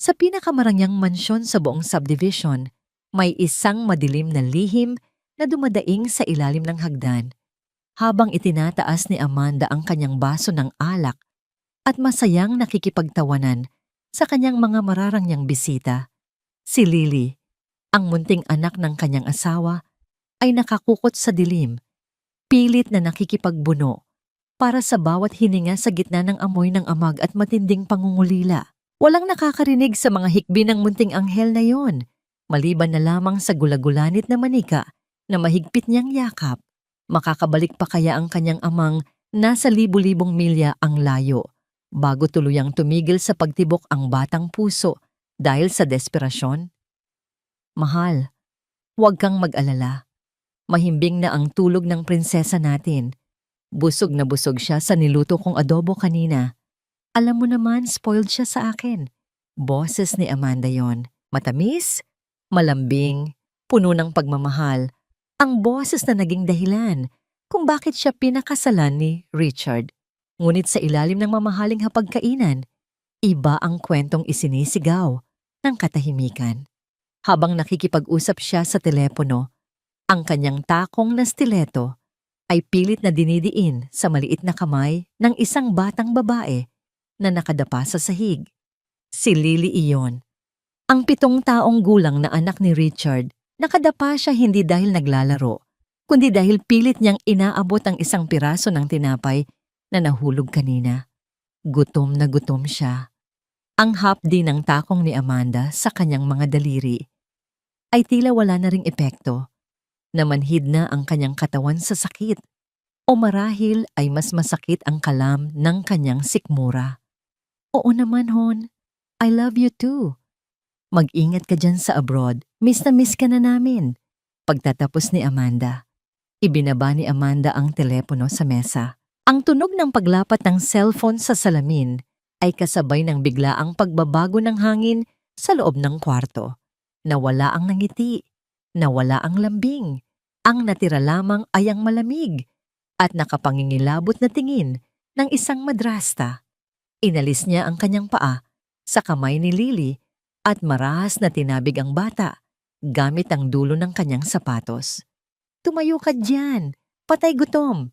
Sa pinakamarangyang mansyon sa buong subdivision, may isang madilim na lihim na dumadaing sa ilalim ng hagdan habang itinataas ni Amanda ang kanyang baso ng alak at masayang nakikipagtawanan sa kanyang mga mararangyang bisita. Si Lily, ang munting anak ng kanyang asawa, ay nakakukot sa dilim, pilit na nakikipagbuno para sa bawat hininga sa gitna ng amoy ng amag at matinding pangungulila. Walang nakakarinig sa mga hikbi ng munting anghel na yon, maliban na lamang sa gulagulanit na manika na mahigpit niyang yakap. Makakabalik pa kaya ang kanyang amang nasa libu-libong milya ang layo bago tuluyang tumigil sa pagtibok ang batang puso dahil sa desperasyon? Mahal, huwag kang mag-alala. Mahimbing na ang tulog ng prinsesa natin. Busog na busog siya sa niluto kong adobo kanina. Alam mo naman, spoiled siya sa akin. Boses ni Amanda yon. Matamis, malambing, puno ng pagmamahal. Ang boses na naging dahilan kung bakit siya pinakasalan ni Richard. Ngunit sa ilalim ng mamahaling hapagkainan, iba ang kwentong isinisigaw ng katahimikan. Habang nakikipag-usap siya sa telepono, ang kanyang takong na stiletto ay pilit na dinidiin sa maliit na kamay ng isang batang babae na nakadapa sa sahig. Si Lily iyon. Ang 7 taong gulang na anak ni Richard. Nakadapa siya hindi dahil naglalaro, kundi dahil pilit niyang inaabot ang isang piraso ng tinapay na nahulog kanina. Gutom na gutom siya. Ang hapdi ng takong ni Amanda sa kanyang mga daliri ay tila wala na ring epekto. Namanhid na ang kanyang katawan sa sakit. O marahil ay mas masakit ang kalam ng kanyang sikmura. Oo naman, hon. I love you too. Mag-ingat ka dyan sa abroad. Miss na miss ka na namin. Pagtatapos ni Amanda, ibinaba ni Amanda ang telepono sa mesa. Ang tunog ng paglapat ng cellphone sa salamin ay kasabay ng biglaang pagbabago ng hangin sa loob ng kwarto. Nawala ang nangiti, nawala ang lambing. Ang natira lamang ay ang malamig at nakapangingilabot na tingin ng isang madrasta. Inalis niya ang kanyang paa sa kamay ni Lily at marahas na tinabig ang bata gamit ang dulo ng kanyang sapatos. Tumayo ka dyan! Patay gutom!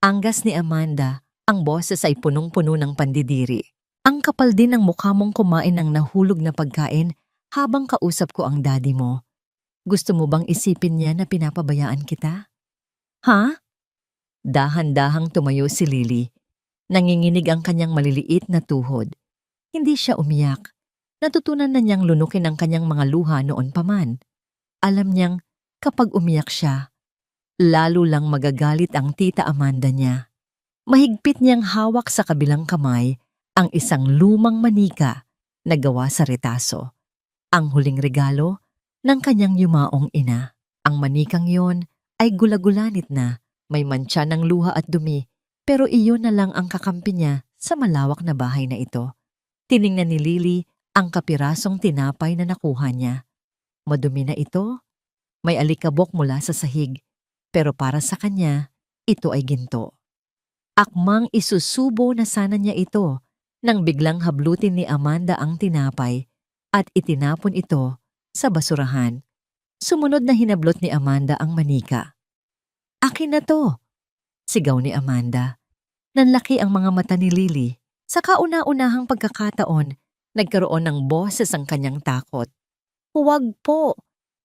Anggas ni Amanda, ang boses ay punong-puno ng pandidiri. Ang kapal din ng mukha mong kumain ng nahulog na pagkain habang kausap ko ang daddy mo. Gusto mo bang isipin niya na pinapabayaan kita? Ha? Dahan-dahang tumayo si Lily. Nanginginig ang kanyang maliliit na tuhod. Hindi siya umiyak. Natutunan na niyang lunukin ang kanyang mga luha noon pa man. Alam niyang kapag umiyak siya, lalo lang magagalit ang tita Amanda niya. Mahigpit niyang hawak sa kabilang kamay ang isang lumang manika na gawa sa retaso. Ang huling regalo ng kanyang yumaong ina. Ang manikang yon ay gulagulanit na, may mantsa ng luha at dumi, pero iyon na lang ang kakampi niya sa malawak na bahay na ito. Tiningnan ni Lily ang kapirasong tinapay na nakuha niya. Madumi na ito, may alikabok mula sa sahig, pero para sa kanya, ito ay ginto. Akmang isusubo na sana niya ito nang biglang hablutin ni Amanda ang tinapay at itinapon ito sa basurahan. Sumunod na hinablot ni Amanda ang manika. Akin na to! Sigaw ni Amanda. Nanlaki ang mga mata ni Lily. Sa kauna-unahang pagkakataon, nagkaroon ng boses ang kanyang takot. Huwag po!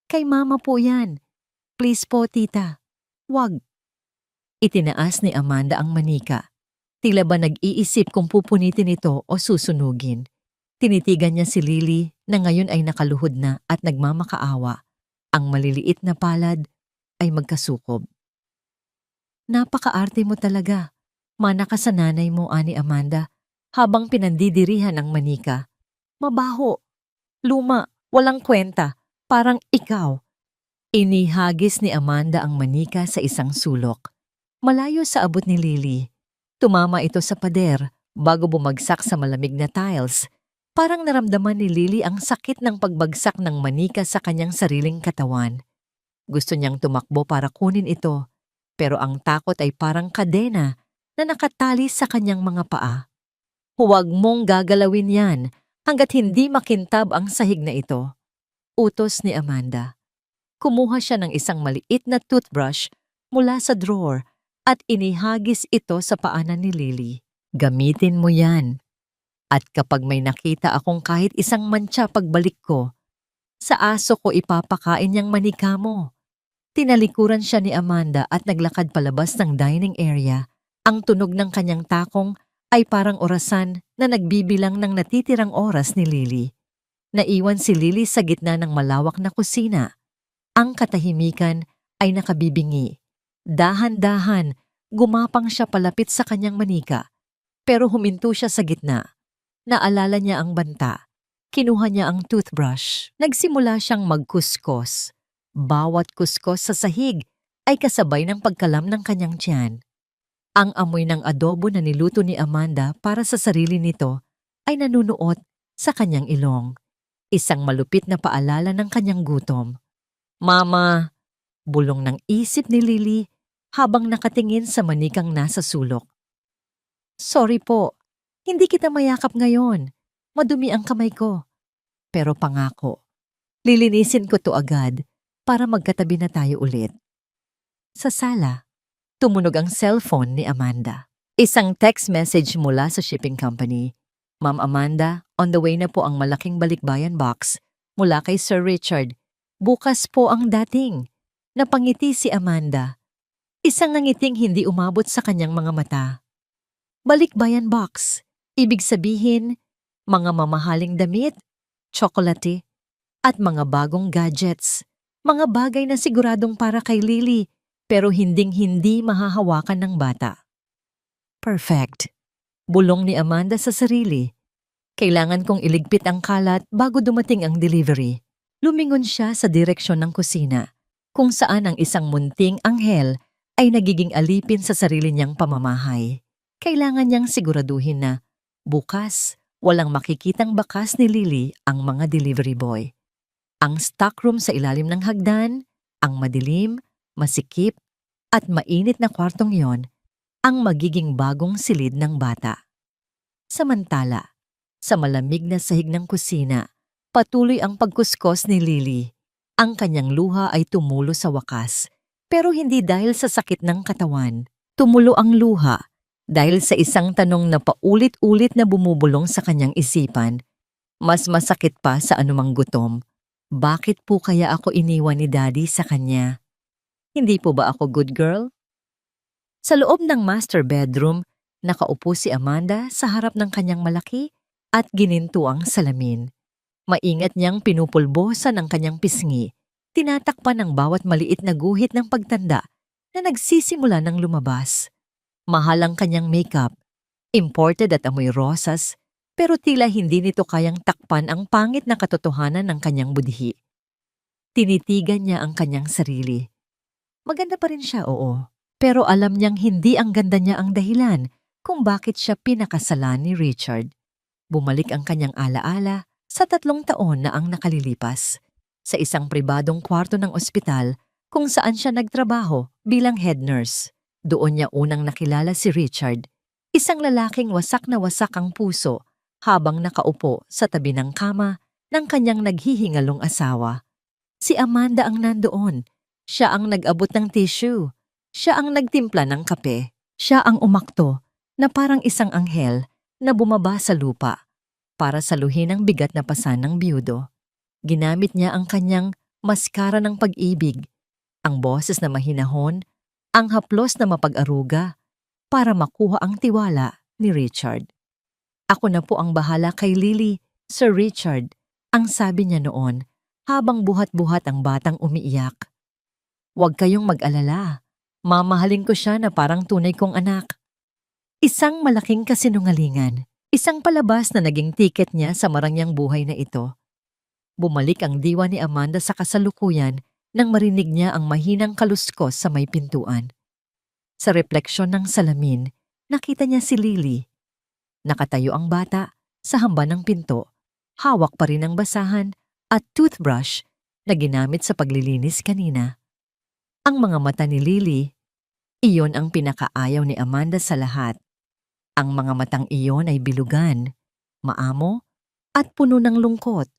Kay mama po yan. Please po, tita. Huwag. Itinaas ni Amanda ang manika. Tila ba nag-iisip kung pupunitin ito o susunugin. Tinitigan niya si Lily na ngayon ay nakaluhod na at nagmamakaawa. Ang maliliit na palad ay magkasukob. Napakaarte mo talaga. Mana ka sa nanay mo, ani Amanda, habang pinandidirihan ang manika. Mabaho, luma, walang kwenta, parang ikaw. Inihagis ni Amanda ang manika sa isang sulok. Malayo sa abot ni Lily. Tumama ito sa pader bago bumagsak sa malamig na tiles. Parang naramdaman ni Lily ang sakit ng pagbagsak ng manika sa kanyang sariling katawan. Gusto niyang tumakbo para kunin ito, pero ang takot ay parang kadena na nakatali sa kanyang mga paa. Huwag mong gagalawin yan. Hanggat hindi makintab ang sahig na ito, utos ni Amanda. Kumuha siya ng isang maliit na toothbrush mula sa drawer at inihagis ito sa paanan ni Lily. Gamitin mo yan. At kapag may nakita akong kahit isang mantsa pagbalik ko, sa aso ko ipapakain niyang manika mo. Tinalikuran siya ni Amanda at naglakad palabas ng dining area. Ang tunog ng kanyang takong ay parang orasan na nagbibilang ng natitirang oras ni Lily. Naiwan si Lily sa gitna ng malawak na kusina. Ang katahimikan ay nakabibingi. Dahan-dahan, gumapang siya palapit sa kanyang manika. Pero huminto siya sa gitna. Naalala niya ang banta. Kinuha niya ang toothbrush. Nagsimula siyang magkuskos. Bawat kuskos sa sahig ay kasabay ng pagkalam ng kanyang tiyan. Ang amoy ng adobo na niluto ni Amanda para sa sarili nito ay nanunuot sa kanyang ilong. Isang malupit na paalala ng kanyang gutom. Mama, bulong ng isip ni Lily habang nakatingin sa manikang nasa sulok. Sorry po, hindi kita mayakap ngayon. Madumi ang kamay ko. Pero pangako, lilinisin ko to agad para magkatabi na tayo ulit. Sa sala, tumunog ang cellphone ni Amanda. Isang text message mula sa shipping company. Ma'am Amanda, on the way na po ang malaking balikbayan box mula kay Sir Richard. Bukas po ang dating. Napangiti si Amanda. Isang nangiting hindi umabot sa kanyang mga mata. Balikbayan box. Ibig sabihin, mga mamahaling damit, tsokolate, at mga bagong gadgets. Mga bagay na siguradong para kay Lily, pero hinding-hindi mahahawakan ng bata. Perfect. Bulong ni Amanda sa sarili. Kailangan kong iligpit ang kalat bago dumating ang delivery. Lumingon siya sa direksyon ng kusina, kung saan ang isang munting anghel ay nagiging alipin sa sarili niyang pamamahay. Kailangan niyang siguraduhin na bukas walang makikitang bakas ni Lily ang mga delivery boy. Ang stockroom sa ilalim ng hagdan, ang madilim, masikip, at mainit na kwartong yon ang magiging bagong silid ng bata. Samantala, sa malamig na sahig ng kusina, patuloy ang pagkuskos ni Lily. Ang kanyang luha ay tumulo sa wakas, pero hindi dahil sa sakit ng katawan. Tumulo ang luha dahil sa isang tanong na paulit-ulit na bumubulong sa kanyang isipan. Mas masakit pa sa anumang gutom. Bakit po kaya ako iniwan ni Daddy sa kanya? Hindi po ba ako good girl? Sa loob ng master bedroom, nakaupo si Amanda sa harap ng kanyang malaki at ginintuang salamin. Maingat niyang pinupulbosan ang kanyang pisngi, tinatakpan ang bawat maliit na guhit ng pagtanda na nagsisimula ng lumabas. Mahal ang kanyang makeup, imported at amoy rosas, pero tila hindi nito kayang takpan ang pangit na katotohanan ng kanyang budhi. Tinitigan niya ang kanyang sarili. Maganda pa rin siya, oo. Pero alam niyang hindi ang ganda niya ang dahilan kung bakit siya pinakasalan ni Richard. Bumalik ang kanyang alaala sa 3 taon na ang nakalilipas, sa isang pribadong kwarto ng ospital kung saan siya nagtrabaho bilang head nurse. Doon niya unang nakilala si Richard, isang lalaking wasak na wasak ang puso habang nakaupo sa tabi ng kama ng kanyang naghihingalong asawa. Si Amanda ang nandoon. Siya ang nag-abot ng tissue. Siya ang nagtimpla ng kape. Siya ang umakto na parang isang anghel na bumaba sa lupa para saluhin ang bigat na pasan ng biyudo. Ginamit niya ang kanyang maskara ng pag-ibig, ang boses na mahinahon, ang haplos na mapag-aruga para makuha ang tiwala ni Richard. Ako na po ang bahala kay Lily, Sir Richard, ang sabi niya noon habang buhat-buhat ang batang umiiyak. Huwag kayong mag-alala, mamahalin ko siya na parang tunay kong anak. Isang malaking kasinungalingan. Isang palabas na naging tiket niya sa marangyang buhay na ito. Bumalik ang diwa ni Amanda sa kasalukuyan nang marinig niya ang mahinang kaluskos sa may pintuan. Sa refleksyon ng salamin, nakita niya si Lily. Nakatayo ang bata sa hamba ng pinto, hawak pa rin ang basahan at toothbrush na ginamit sa paglilinis kanina. Ang mga mata ni Lily, iyon ang pinakaayaw ni Amanda sa lahat. Ang mga matang iyon ay bilugan, maamo, at puno ng lungkot.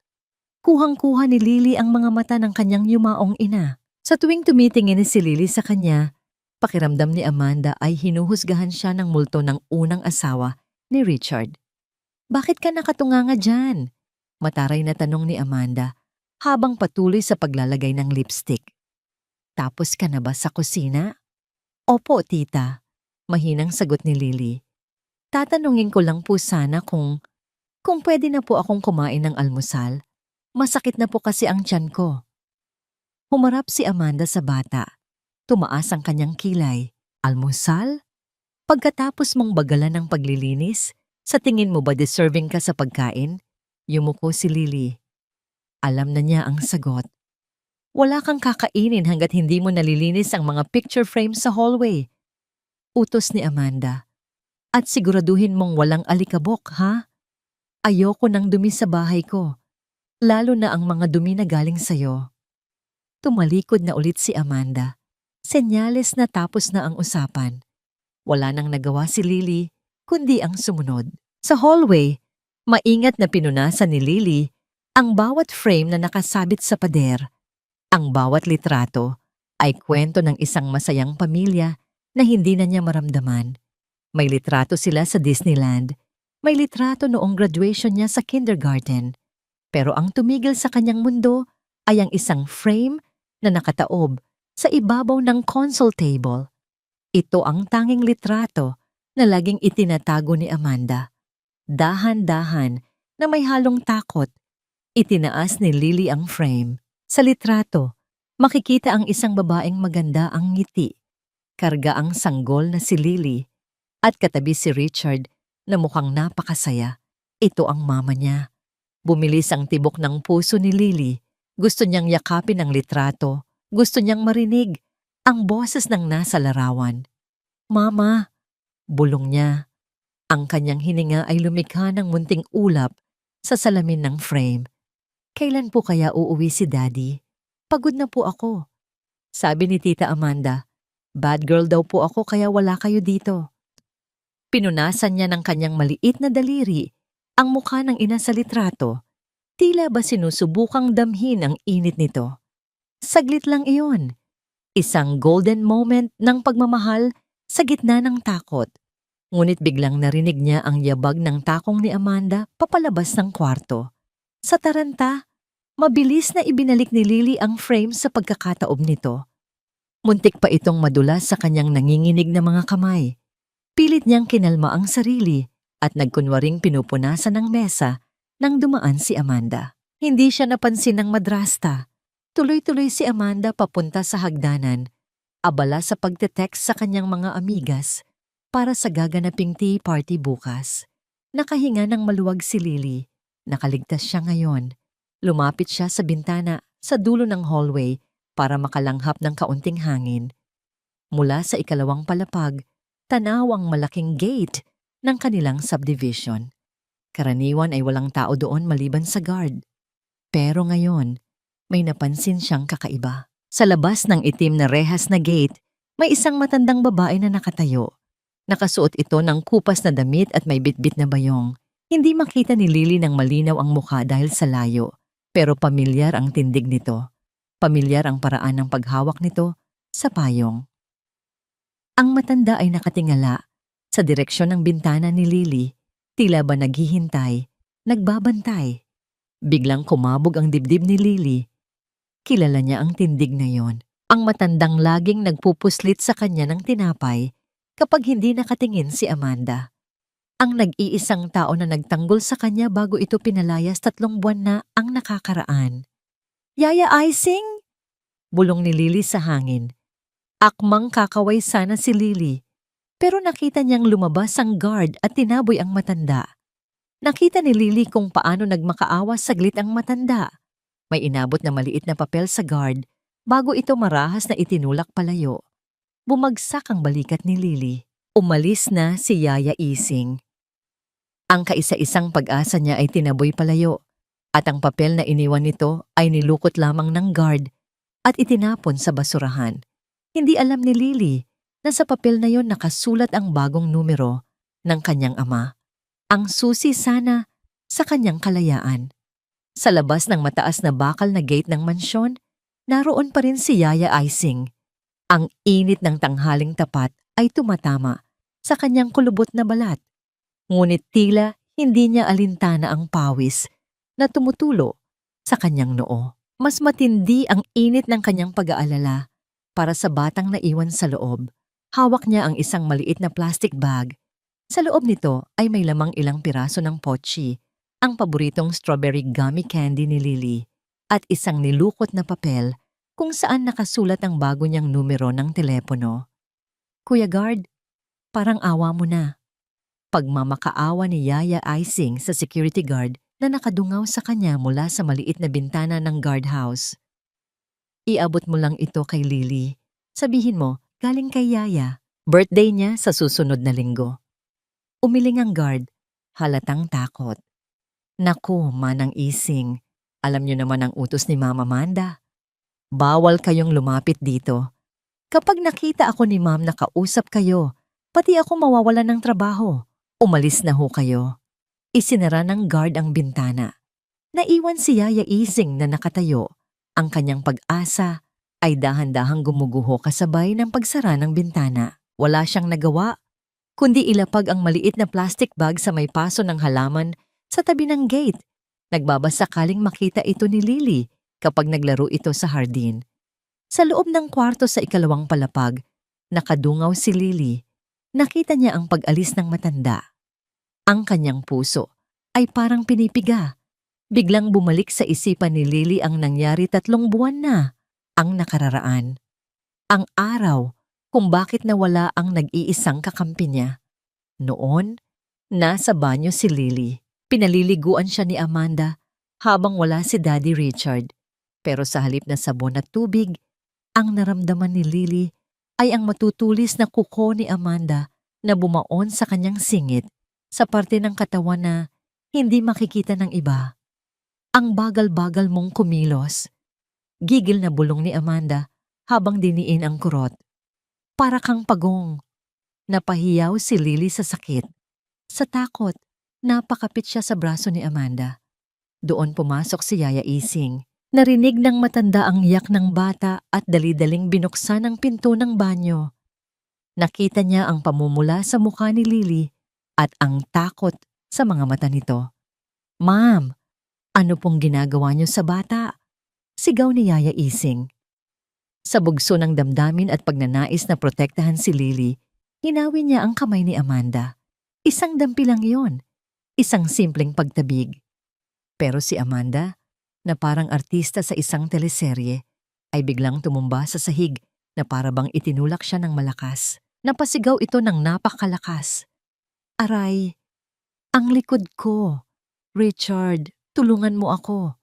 Kuhang-kuha ni Lily ang mga mata ng kanyang yumaong ina. Sa tuwing tumitingin si Lily sa kanya, pakiramdam ni Amanda ay hinuhusgahan siya ng multo ng unang asawa ni Richard. "Bakit ka nakatunganga dyan?" Mataray na tanong ni Amanda habang patuloy sa paglalagay ng lipstick. "Tapos ka na ba sa kusina?" "Opo, tita," mahinang sagot ni Lily. "Tatanungin ko lang po sana kung pwede na po akong kumain ng almusal. Masakit na po kasi ang tiyan ko." Humarap si Amanda sa bata. Tumaas ang kanyang kilay. "Almusal? Pagkatapos mong bagalan ng paglilinis, sa tingin mo ba deserving ka sa pagkain?" Yumuko si Lily. Alam na niya ang sagot. "Wala kang kakainin hanggat hindi mo nalilinis ang mga picture frames sa hallway," utos ni Amanda. "At siguraduhin mong walang alikabok, ha? Ayoko ng dumi sa bahay ko, lalo na ang mga dumi na galing sa'yo." Tumalikod na ulit si Amanda. Senyales na tapos na ang usapan. Wala nang nagawa si Lily, kundi ang sumunod. Sa hallway, maingat na pinunasan ni Lily ang bawat frame na nakasabit sa pader. Ang bawat litrato ay kwento ng isang masayang pamilya na hindi na niya maramdaman. May litrato sila sa Disneyland. May litrato noong graduation niya sa kindergarten. Pero ang tumigil sa kanyang mundo ay ang isang frame na nakataob sa ibabaw ng console table. Ito ang tanging litrato na laging itinatago ni Amanda. Dahan-dahan na may halong takot, itinaas ni Lily ang frame. Sa litrato, makikita ang isang babaeng maganda ang ngiti. Karga ang sanggol na si Lily at katabi si Richard na mukhang napakasaya. Ito ang mama niya. Bumilis ang tibok ng puso ni Lily. Gusto niyang yakapin ang litrato. Gusto niyang marinig ang boses ng nasa larawan. "Mama," bulong niya. Ang kanyang hininga ay lumikha ng munting ulap sa salamin ng frame. "Kailan po kaya uuwi si Daddy? Pagod na po ako." Sabi ni Tita Amanda, "Bad girl daw po ako kaya wala kayo dito." Pinunasan niya ng kanyang maliit na daliri ang mukha ng ina sa litrato. Tila ba sinusubukang damhin ang init nito. Saglit lang iyon. Isang golden moment ng pagmamahal sa gitna ng takot. Ngunit biglang narinig niya ang yabag ng takong ni Amanda papalabas ng kwarto. Sa taranta, mabilis na ibinalik ni Lily ang frame sa pagkakataob nito. Muntik pa itong madulas sa kanyang nanginginig na mga kamay. Pilit niyang kinalma ang sarili at nagkunwaring pinupunasan ng mesa nang dumaan si Amanda. Hindi siya napansin ng madrasta. Tuloy-tuloy si Amanda papunta sa hagdanan, abala sa pagte-text sa kanyang mga amigas para sa gaganaping tea party bukas. Nakahinga ng maluwag si Lily. Nakaligtas siya ngayon. Lumapit siya sa bintana sa dulo ng hallway para makalanghap ng kaunting hangin. Mula sa ikalawang palapag, tanaw ang malaking gate ng kanilang subdivision. Karaniwan ay walang tao doon maliban sa guard. Pero ngayon, may napansin siyang kakaiba. Sa labas ng itim na rehas na gate, may isang matandang babae na nakatayo. Nakasuot ito ng kupas na damit at may bitbit na bayong. Hindi makita ni Lily ng malinaw ang mukha dahil sa layo, pero pamilyar ang tindig nito. Pamilyar ang paraan ng paghawak nito sa payong. Ang matanda ay nakatingala sa direksyon ng bintana ni Lily, tila ba naghihintay, nagbabantay. Biglang kumabog ang dibdib ni Lily. Kilala niya ang tindig na yon. Ang matandang laging nagpupuslit sa kanya ng tinapay kapag hindi nakatingin si Amanda. Ang nag-iisang tao na nagtanggol sa kanya bago ito pinalayas 3 buwan na ang nakakaraan. "Yaya Icing?" Bulong ni Lily sa hangin. Akmang kakaway sana si Lily, pero nakita niyang lumabas ang guard at tinaboy ang matanda. Nakita ni Lily kung paano nagmakaawa saglit ang matanda. May inabot na maliit na papel sa guard bago ito marahas na itinulak palayo. Bumagsak ang balikat ni Lily. Umalis na si Yaya Ising. Ang kaisa-isang pag-asa niya ay tinaboy palayo at ang papel na iniwan nito ay nilukot lamang ng guard at itinapon sa basurahan. Hindi alam ni Lily na sa papel na yon nakasulat ang bagong numero ng kanyang ama. Ang susi sana sa kanyang kalayaan. Sa labas ng mataas na bakal na gate ng mansyon, naroon pa rin si Yaya Ising. Ang init ng tanghaling tapat ay tumatama sa kanyang kulubot na balat. Ngunit tila hindi niya alintana ang pawis na tumutulo sa kanyang noo. Mas matindi ang init ng kanyang pag-aalala para sa batang naiwan sa loob. Hawak niya ang isang maliit na plastic bag. Sa loob nito ay may lamang ilang piraso ng pochi, ang paboritong strawberry gummy candy ni Lily, at isang nilukot na papel kung saan nakasulat ang bago niyang numero ng telepono. Kuya Guard, parang awa mo na. Pagmamakaawa ni Yaya Ising sa security guard na nakadungaw sa kanya mula sa maliit na bintana ng guardhouse. Iabot mo lang ito kay Lily. Sabihin mo, galing kay Yaya. Birthday niya sa susunod na linggo. Umiling ang guard, halatang takot. Naku, Manang Ising, alam niyo naman ang utos ni Mama Amanda. Bawal kayong lumapit dito. Kapag nakita ako ni Ma'am na kausap kayo, pati ako mawawalan ng trabaho. Umalis na ho kayo. Isinara ng guard ang bintana. Naiwan si Yaya Ising na nakatayo. Ang kanyang pag-asa ay dahan-dahang gumuguho kasabay ng pagsara ng bintana. Wala siyang nagawa, kundi ilapag ang maliit na plastic bag sa may paso ng halaman sa tabi ng gate. Nagbabasakaling makita ito ni Lily kapag naglaro ito sa hardin. Sa loob ng kwarto sa ikalawang palapag, nakadungaw si Lily. Nakita niya ang pag-alis ng matanda. Ang kanyang puso ay parang pinipiga. Biglang bumalik sa isipan ni Lily ang nangyari 3 buwan na ang nakararaan. Ang araw kung bakit nawala ang nag-iisang kakampi niya. Noon, nasa banyo si Lily. Pinaliliguan siya ni Amanda habang wala si Daddy Richard. Pero sa halip na sabon at tubig, ang naramdaman ni Lily ay ang matutulis na kuko ni Amanda na bumaon sa kanyang singit sa parte ng katawan na hindi makikita ng iba. Ang bagal-bagal mong kumilos. Gigil na bulong ni Amanda habang diniin ang kurot. Para kang pagong. Napahiyaw si Lily sa sakit. Sa takot, napakapit siya sa braso ni Amanda. Doon pumasok si Yaya Ising. Narinig ng matanda ang iyak ng bata at dali-daling binuksan ang pinto ng banyo. Nakita niya ang pamumula sa mukha ni Lily at ang takot sa mga mata nito. Ma'am, ano pong ginagawa niyo sa bata? Sigaw ni Yaya Ising. Sa bugso ng damdamin at pagnanais na protektahan si Lily, hinawi niya ang kamay ni Amanda. Isang dampi lang yon, isang simpleng pagtabig. Pero si Amanda, na parang artista sa isang teleserye, ay biglang tumumba sa sahig na para bang itinulak siya ng malakas. Napasigaw ito ng napakalakas. Aray, ang likod ko. Richard, tulungan mo ako.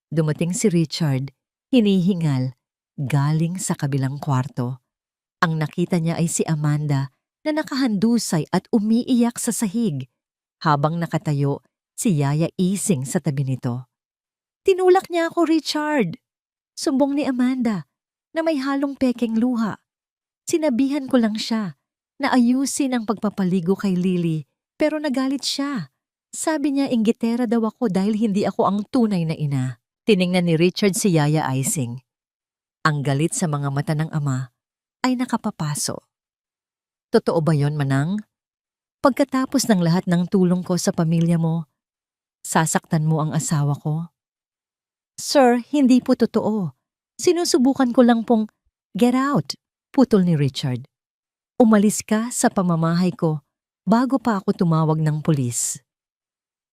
Dumating si Richard, hinihingal, galing sa kabilang kwarto. Ang nakita niya ay si Amanda na nakahandusay at umiiyak sa sahig, habang nakatayo si Yaya Ising sa tabi nito. Tinulak niya ako, Richard! Sumbong ni Amanda na may halong pekeng luha. Sinabihan ko lang siya na ayusin ang pagpapaligo kay Lily, pero nagalit siya. Sabi niya inggitera daw ako dahil hindi ako ang tunay na ina. Tiningnan ni Richard si Yaya Ising. Ang galit sa mga mata ng ama ay nakapapaso. Totoo ba yon, Manang? Pagkatapos ng lahat ng tulong ko sa pamilya mo, sasaktan mo ang asawa ko? Sir, hindi po totoo. Sinusubukan ko lang pong, get out, putol ni Richard. Umalis ka sa pamamahay ko bago pa ako tumawag ng pulis.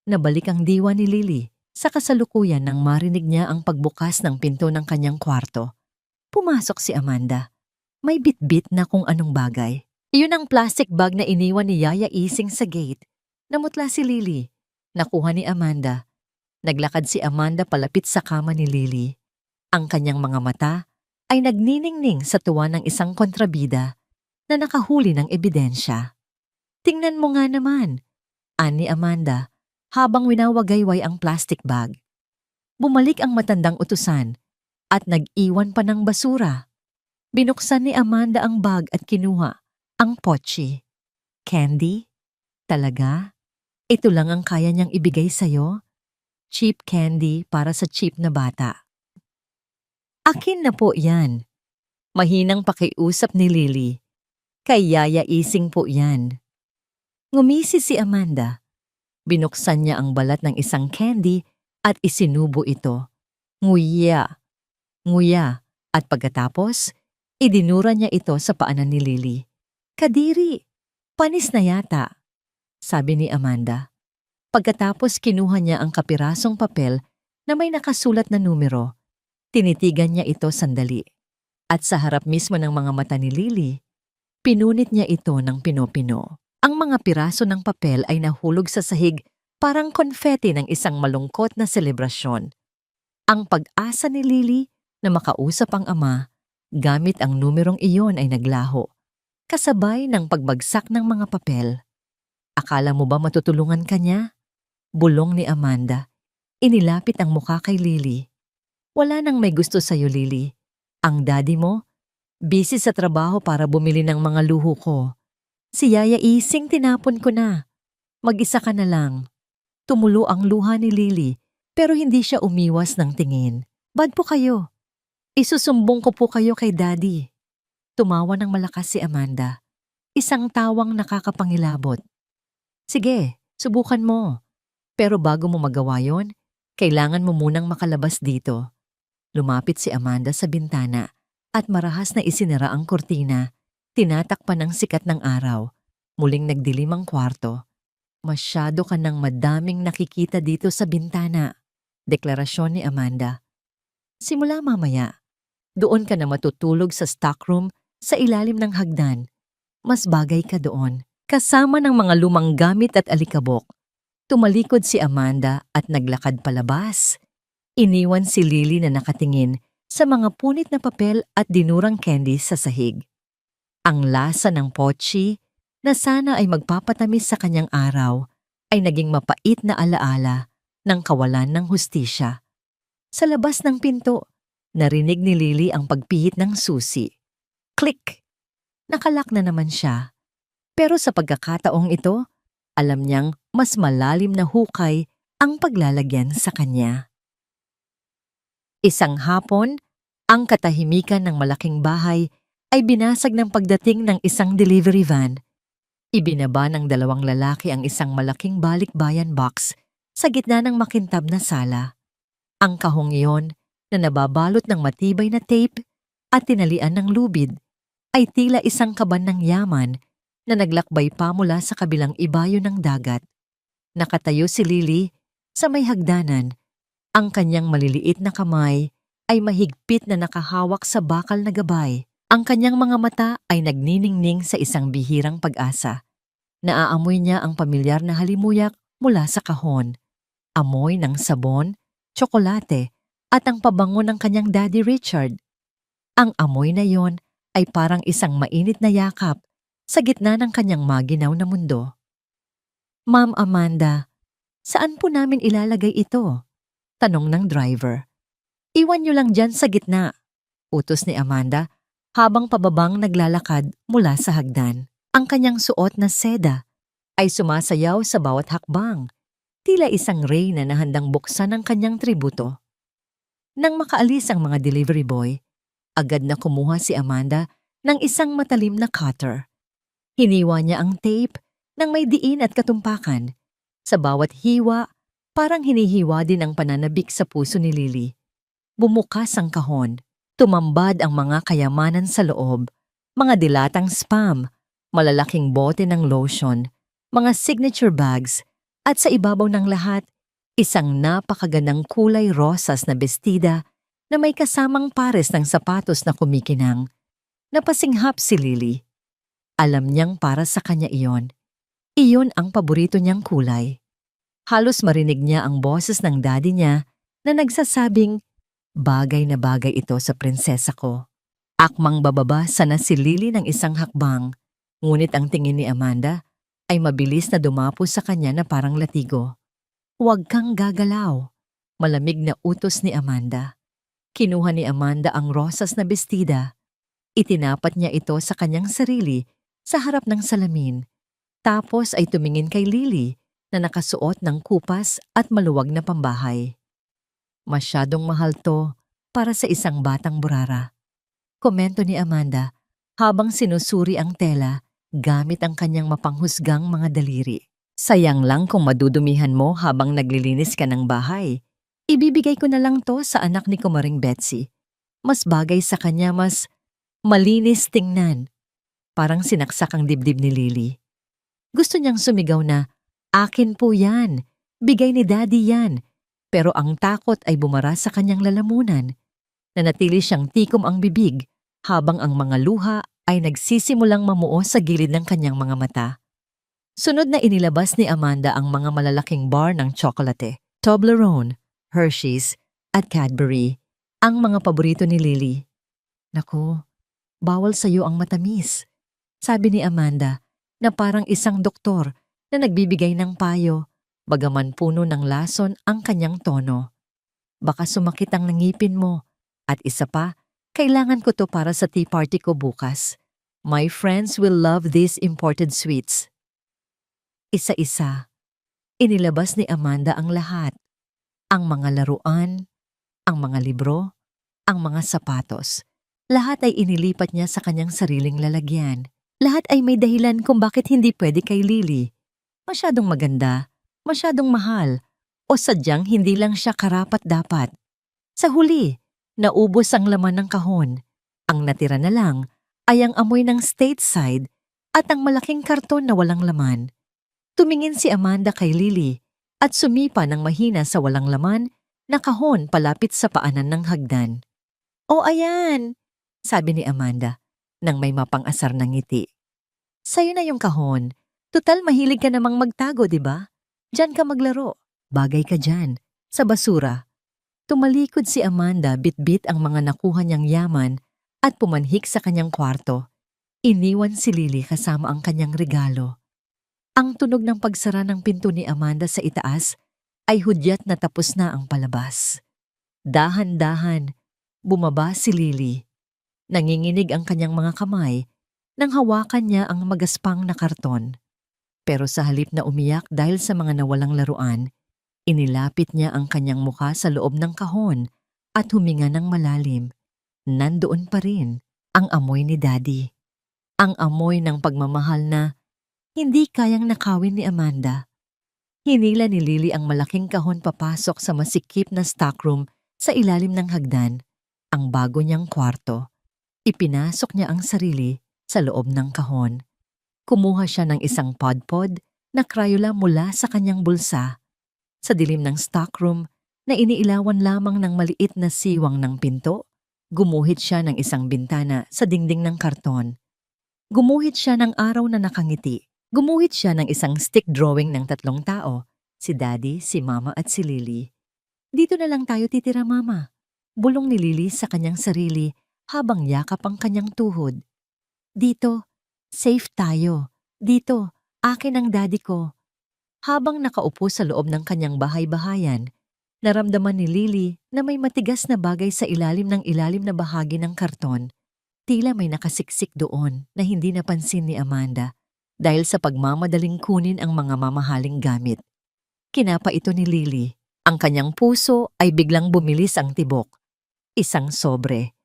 Nabalik ang diwa ni Lily sa kasalukuyan nang marinig niya ang pagbukas ng pinto ng kanyang kwarto. Pumasok si Amanda. May bitbit na kung anong bagay. Iyon ang plastic bag na iniwan ni Yaya Ising sa gate. Namutla si Lily. Nakuha ni Amanda. Naglakad si Amanda palapit sa kama ni Lily. Ang kanyang mga mata ay nagniningning sa tuwa ng isang kontrabida na nakahuli ng ebidensya. Tingnan mo nga naman, ani Amanda habang winawagayway ang plastic bag. Bumalik ang matandang utusan at nag-iwan pa ng basura. Binuksan ni Amanda ang bag at kinuha ang pochi. Candy? Talaga? Ito lang ang kaya niyang ibigay sa'yo? Cheap candy para sa cheap na bata. Akin na po yan. Mahinang pakiusap ni Lily. Kay Yaya Ising po yan. Ngumisi si Amanda. Binuksan niya ang balat ng isang candy at isinubo ito. Nguya, nguya. At pagkatapos, idinura niya ito sa paanan ni Lily. Kadiri, panis na yata, sabi ni Amanda. Pagkatapos kinuha niya ang kapirasong papel na may nakasulat na numero. Tinitigan niya ito sandali. At sa harap mismo ng mga mata ni Lily, pinunit niya ito ng pinopino. Ang mga piraso ng papel ay nahulog sa sahig parang konfeti ng isang malungkot na selebrasyon. Ang pag-asa ni Lily na makausap ang ama gamit ang numerong iyon ay naglaho, kasabay ng pagbagsak ng mga papel. Akala mo ba matutulungan ka niya? Bulong ni Amanda. Inilapit ang mukha kay Lily. Wala nang may gusto sa'yo, Lily. Ang daddy mo, busy sa trabaho para bumili ng mga luho ko. Si Yaya Ising tinapon ko na. Mag-isa ka na lang. Tumulo ang luha ni Lily pero hindi siya umiwas ng tingin. Bad po kayo. Isusumbong ko po kayo kay daddy. Tumawa ng malakas si Amanda. Isang tawang nakakapangilabot. Sige, subukan mo. Pero bago mo magawa yon, kailangan mo munang makalabas dito. Lumapit si Amanda sa bintana at marahas na isinara ang kortina, tinatakpan ng sikat ng araw. Muling nagdilim ang kwarto. Masyado ka ng madaming nakikita dito sa bintana, deklarasyon ni Amanda. Simula mamaya, doon ka na matutulog sa stockroom sa ilalim ng hagdan. Mas bagay ka doon, kasama ng mga lumang gamit at alikabok. Tumalikod si Amanda at naglakad palabas. Iniwan si Lily na nakatingin sa mga punit na papel at dinurang candy sa sahig. Ang lasa ng pochi na sana ay magpapatamis sa kanyang araw ay naging mapait na alaala ng kawalan ng hustisya. Sa labas ng pinto, narinig ni Lily ang pagpihit ng susi. Click! Nakalak na naman siya. Pero sa pagkakataong ito, alam niyang mas malalim na hukay ang paglalagyan sa kanya. Isang hapon, ang katahimikan ng malaking bahay ay binasag ng pagdating ng isang delivery van. Ibinaba ng dalawang lalaki ang isang malaking balikbayan box sa gitna ng makintab na sala. Ang kahong iyon na nababalot ng matibay na tape at tinalian ng lubid ay tila isang kaban ng yaman na naglakbay pa mula sa kabilang ibayo ng dagat. Nakatayo si Lily sa may hagdanan. Ang kanyang maliliit na kamay ay mahigpit na nakahawak sa bakal na gabay. Ang kanyang mga mata ay nagniningning sa isang bihirang pag-asa. Naaamoy niya ang pamilyar na halimuyak mula sa kahon. Amoy ng sabon, tsokolate, at ang pabango ng kanyang Daddy Richard. Ang amoy na yon ay parang isang mainit na yakap sa gitna ng kanyang maginaw na mundo. Ma'am Amanda, saan po namin ilalagay ito? Tanong ng driver. Iwan niyo lang dyan sa gitna, utos ni Amanda habang pababang naglalakad mula sa hagdan. Ang kanyang suot na seda ay sumasayaw sa bawat hakbang, tila isang reyna na handang buksan ang kanyang tributo. Nang makaalis ang mga delivery boy, agad na kumuha si Amanda ng isang matalim na cutter. Hiniwa niya ang tape ng may diin at katumpakan. Sa bawat hiwa, parang hinihiwa din ang pananabik sa puso ni Lily. Bumukas ang kahon. Tumambad ang mga kayamanan sa loob. Mga dilatang spam, malalaking bote ng lotion, mga signature bags, at sa ibabaw ng lahat, isang napakagandang kulay rosas na bestida na may kasamang pares ng sapatos na kumikinang. Napasinghap si Lily. Alam niyang para sa kanya iyon. Iyon ang paborito niyang kulay. Halos marinig niya ang boses ng daddy niya na nagsasabing, bagay na bagay ito sa prinsesa ko. Akmang bababa sana si Lily ng isang hakbang, ngunit ang tingin ni Amanda ay mabilis na dumapo sa kanya na parang latigo. Huwag kang gagalaw, malamig na utos ni Amanda. Kinuha ni Amanda ang rosas na bestida. Itinapat niya ito sa kanyang sarili sa harap ng salamin. Tapos ay tumingin kay Lily na nakasuot ng kupas at maluwag na pambahay. Masyadong mahal to para sa isang batang burara. Komento ni Amanda habang sinusuri ang tela gamit ang kanyang mapanghusgang mga daliri. Sayang lang kung madudumihan mo habang naglilinis ka ng bahay. Ibibigay ko na lang to sa anak ni Kumaring Betsy. Mas bagay sa kanya, mas malinis tingnan. Parang sinaksak ang dibdib ni Lily. Gusto niyang sumigaw na, "Akin po yan. Bigay ni Daddy yan." Pero ang takot ay bumara sa kanyang lalamunan. Nanatili siyang tikom ang bibig habang ang mga luha ay nagsisimulang mamuo sa gilid ng kanyang mga mata. Sunod na inilabas ni Amanda ang mga malalaking bar ng tsokolate, Toblerone, Hershey's, at Cadbury, ang mga paborito ni Lily. "Naku, bawal sa'yo ang matamis," sabi ni Amanda na parang isang doktor na nagbibigay ng payo, bagaman puno ng lason ang kanyang tono. "Baka sumakit ang ngipin mo. At isa pa, kailangan ko to para sa tea party ko bukas. My friends will love these imported sweets." Isa-isa, inilabas ni Amanda ang lahat. Ang mga laruan, ang mga libro, ang mga sapatos. Lahat ay inilipat niya sa kanyang sariling lalagyan. Lahat ay may dahilan kung bakit hindi pwede kay Lily. Masyadong maganda, masyadong mahal, o sadyang hindi lang siya karapat-dapat. Sa huli, naubos ang laman ng kahon. Ang natira na lang ay ang amoy ng stateside at ang malaking karton na walang laman. Tumingin si Amanda kay Lily at sumipa ng mahina sa walang laman na kahon palapit sa paanan ng hagdan. "O ayan," sabi ni Amanda nang may mapang-asar na ngiti. "Sa'yo na yung kahon. Tutal mahilig ka namang magtago, di ba? Diyan ka maglaro. Bagay ka dyan, sa basura." Tumalikod si Amanda, bitbit ang mga nakuha niyang yaman at pumanhik sa kanyang kwarto. Iniwan si Lily kasama ang kanyang regalo. Ang tunog ng pagsara ng pinto ni Amanda sa itaas ay hudyat na tapos na ang palabas. Dahan-dahan, bumaba si Lily. Nanginginig ang kanyang mga kamay nang hawakan niya ang magaspang na karton. Pero sa halip na umiyak dahil sa mga nawalang laruan, inilapit niya ang kanyang mukha sa loob ng kahon at huminga ng malalim. Nandoon pa rin ang amoy ni Daddy. Ang amoy ng pagmamahal na hindi kayang nakawin ni Amanda. Hinila ni Lily ang malaking kahon papasok sa masikip na stockroom sa ilalim ng hagdan, ang bago niyang kwarto. Ipinasok niya ang sarili sa loob ng kahon. Kumuha siya ng isang podpod na Crayola mula sa kanyang bulsa. Sa dilim ng stockroom na iniilawan lamang ng maliit na siwang ng pinto, gumuhit siya ng isang bintana sa dingding ng karton. Gumuhit siya ng araw na nakangiti. Gumuhit siya ng isang stick drawing ng 3 tao, si Daddy, si Mama at si Lily. "Dito na lang tayo titira, Mama," bulong ni Lily sa kanyang sarili habang yakap ang kanyang tuhod. "Dito, safe tayo. Dito, akin ang Daddy ko." Habang nakaupo sa loob ng kanyang bahay-bahayan, naramdaman ni Lily na may matigas na bagay sa ilalim na bahagi ng karton. Tila may nakasiksik doon na hindi napansin ni Amanda dahil sa pagmamadaling kunin ang mga mamahaling gamit. Kinapa ito ni Lily. Ang kanyang puso ay biglang bumilis ang tibok. Isang sobre.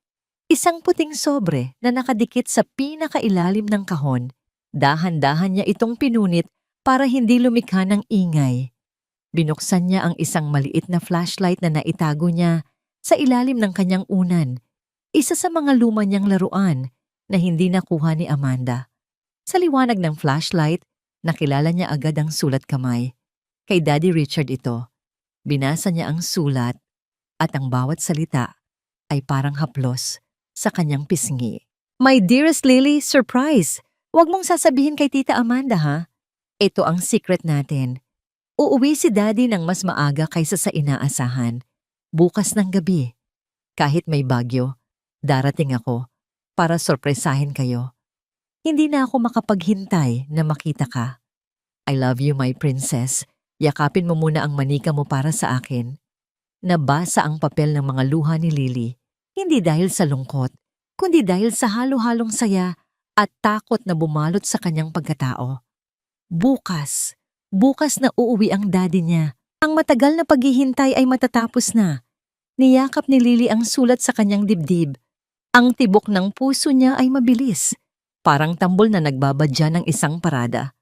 Isang puting sobre na nakadikit sa pinakailalim ng kahon. Dahan-dahan niya itong pinunit para hindi lumikha ng ingay. Binuksan niya ang isang maliit na flashlight na naitago niya sa ilalim ng kanyang unan. Isa sa mga luma niyang laruan na hindi nakuha ni Amanda. Sa liwanag ng flashlight, nakilala niya agad ang sulat kamay. Kay Daddy Richard ito. Binasa niya ang sulat at ang bawat salita ay parang haplos sa kanyang pisngi. "My dearest Lily, surprise! Huwag mong sasabihin kay Tita Amanda, ha? Ito ang secret natin. Uuwi si Daddy ng mas maaga kaysa sa inaasahan. Bukas ng gabi. Kahit may bagyo, darating ako para sorpresahin kayo. Hindi na ako makapaghintay na makita ka. I love you, my princess. Yakapin mo muna ang manika mo para sa akin." Nabasa ang papel ng mga luha ni Lily, hindi dahil sa lungkot, kundi dahil sa halo-halong saya at takot na bumalot sa kanyang pagkatao. Bukas, Bukas na uuwi ang daddy niya. Ang matagal na paghihintay ay matatapos na. Niyakap ni Lily ang sulat sa kanyang dibdib. Ang tibok ng puso niya ay mabilis. Parang tambol na nagbabadya ng isang parada.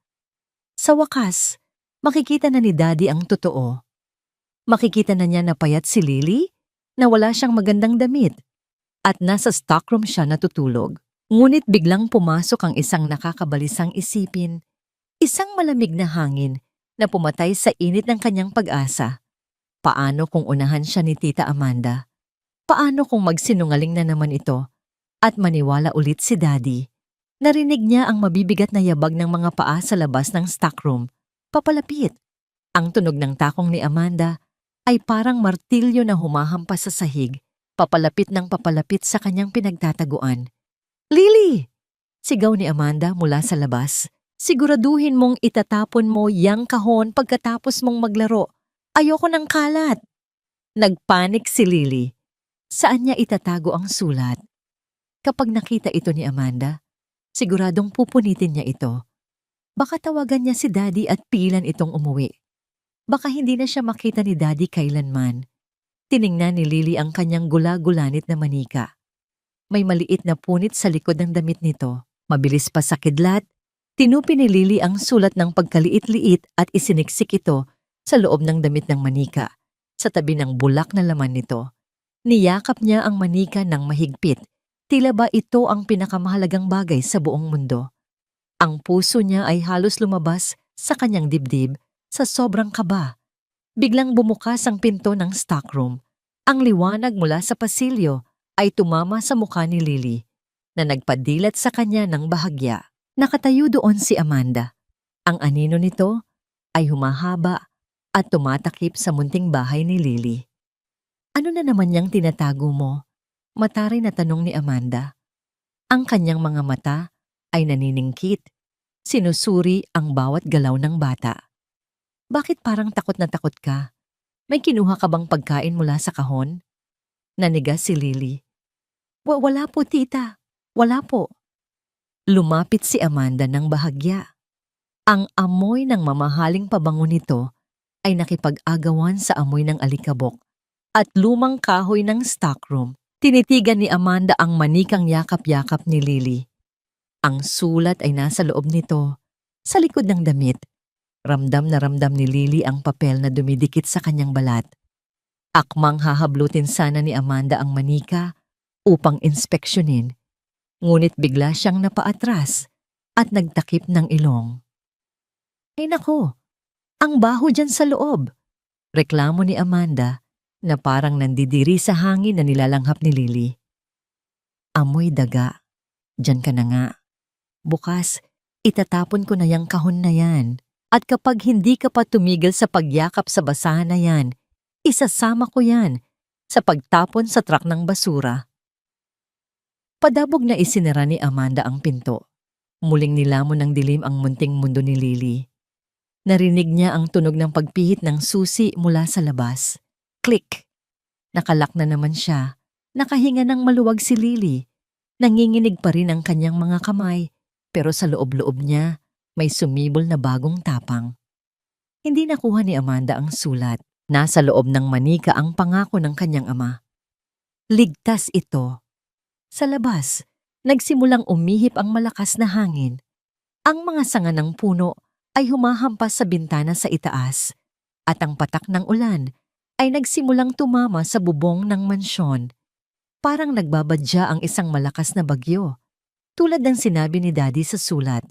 Sa wakas, makikita na ni daddy ang totoo. Makikita na niya na payat si Lily, na wala siyang magandang damit, at nasa stockroom siya natutulog. Ngunit biglang pumasok ang isang nakakabalisang isipin, isang malamig na hangin na pumatay sa init ng kanyang pag-asa. Paano kung unahan siya ni Tita Amanda? Paano kung magsinungaling na naman ito at maniwala ulit si Daddy? Narinig niya ang mabibigat na yabag ng mga paa sa labas ng stockroom. Papalapit. Ang tunog ng takong ni Amanda ay parang martilyo na humahampas sa sahig, papalapit ng papalapit sa kanyang pinagtataguan. "Lily!" Sigaw ni Amanda mula sa labas. "Siguraduhin mong itatapon mo yang kahon pagkatapos mong maglaro. Ayoko ng kalat." Nagpanik si Lily. Saan niya itatago ang sulat? Kapag nakita ito ni Amanda, siguradong pupunitin niya ito. Baka tawagan niya si Daddy at pigilan itong umuwi. Baka hindi na siya makita ni Daddy kailanman. Tiningnan ni Lily ang kanyang gula-gulanit na manika. May maliit na punit sa likod ng damit nito. Mabilis pa sa kidlat, tinupi ni Lily ang sulat ng pagkaliit-liit at isiniksik ito sa loob ng damit ng manika, sa tabi ng bulak na laman nito. Niyakap niya ang manika ng mahigpit. Tila ba ito ang pinakamahalagang bagay sa buong mundo? Ang puso niya ay halos lumabas sa kanyang dibdib sa sobrang kaba. Biglang bumukas ang pinto ng stockroom. Ang liwanag mula sa pasilyo ay tumama sa mukha ni Lily, na nagpadilat sa kanya ng bahagya. Nakatayo doon si Amanda. Ang anino nito ay humahaba at tumatakip sa munting bahay ni Lily. "Ano na naman niyang tinatago mo?" Mataray na tanong ni Amanda. Ang kanyang mga mata ay naniningkit. Sinusuri ang bawat galaw ng bata. "Bakit parang takot na takot ka? May kinuha ka bang pagkain mula sa kahon?" Nanigas si Lily. Wala po, tita. Wala po." Lumapit si Amanda ng bahagya. Ang amoy ng mamahaling pabango nito ay nakipag-agawan sa amoy ng alikabok at lumang kahoy ng stockroom. Tinitigan ni Amanda ang manikang yakap-yakap ni Lily. Ang sulat ay nasa loob nito, sa likod ng damit. Ramdam na ramdam ni Lily ang papel na dumidikit sa kanyang balat. Akmang hahablutin sana ni Amanda ang manika upang inspeksyonin, ngunit bigla siyang napaatras at nagtakip ng ilong. "Ay nako, ang baho dyan sa loob!" Reklamo ni Amanda na parang nandidiri sa hangin na nilalanghap ni Lily. "Amoy daga. Diyan ka na nga. Bukas, itatapon ko na yang kahon na yan. At kapag hindi ka pa tumigil sa pagyakap sa basahan na yan, isasama ko yan sa pagtapon sa trak ng basura." Padabog na isinara ni Amanda ang pinto. Muling nilamon ng dilim ang munting mundo ni Lily. Narinig niya ang tunog ng pagpihit ng susi mula sa labas. Click! Nakalak na naman siya. Nakahinga ng maluwag si Lily. Nanginginig pa rin ang kanyang mga kamay, pero sa loob-loob niya may sumibol na bagong tapang. Hindi nakuha ni Amanda ang sulat. Nasa loob ng manika ang pangako ng kanyang ama. Ligtas ito. Sa labas, nagsimulang umihip ang malakas na hangin. Ang mga sanga ng puno ay humahampas sa bintana sa itaas, at ang patak ng ulan ay nagsimulang tumama sa bubong ng mansyon. Parang nagbabadya ang isang malakas na bagyo, tulad ng sinabi ni Daddy sa sulat.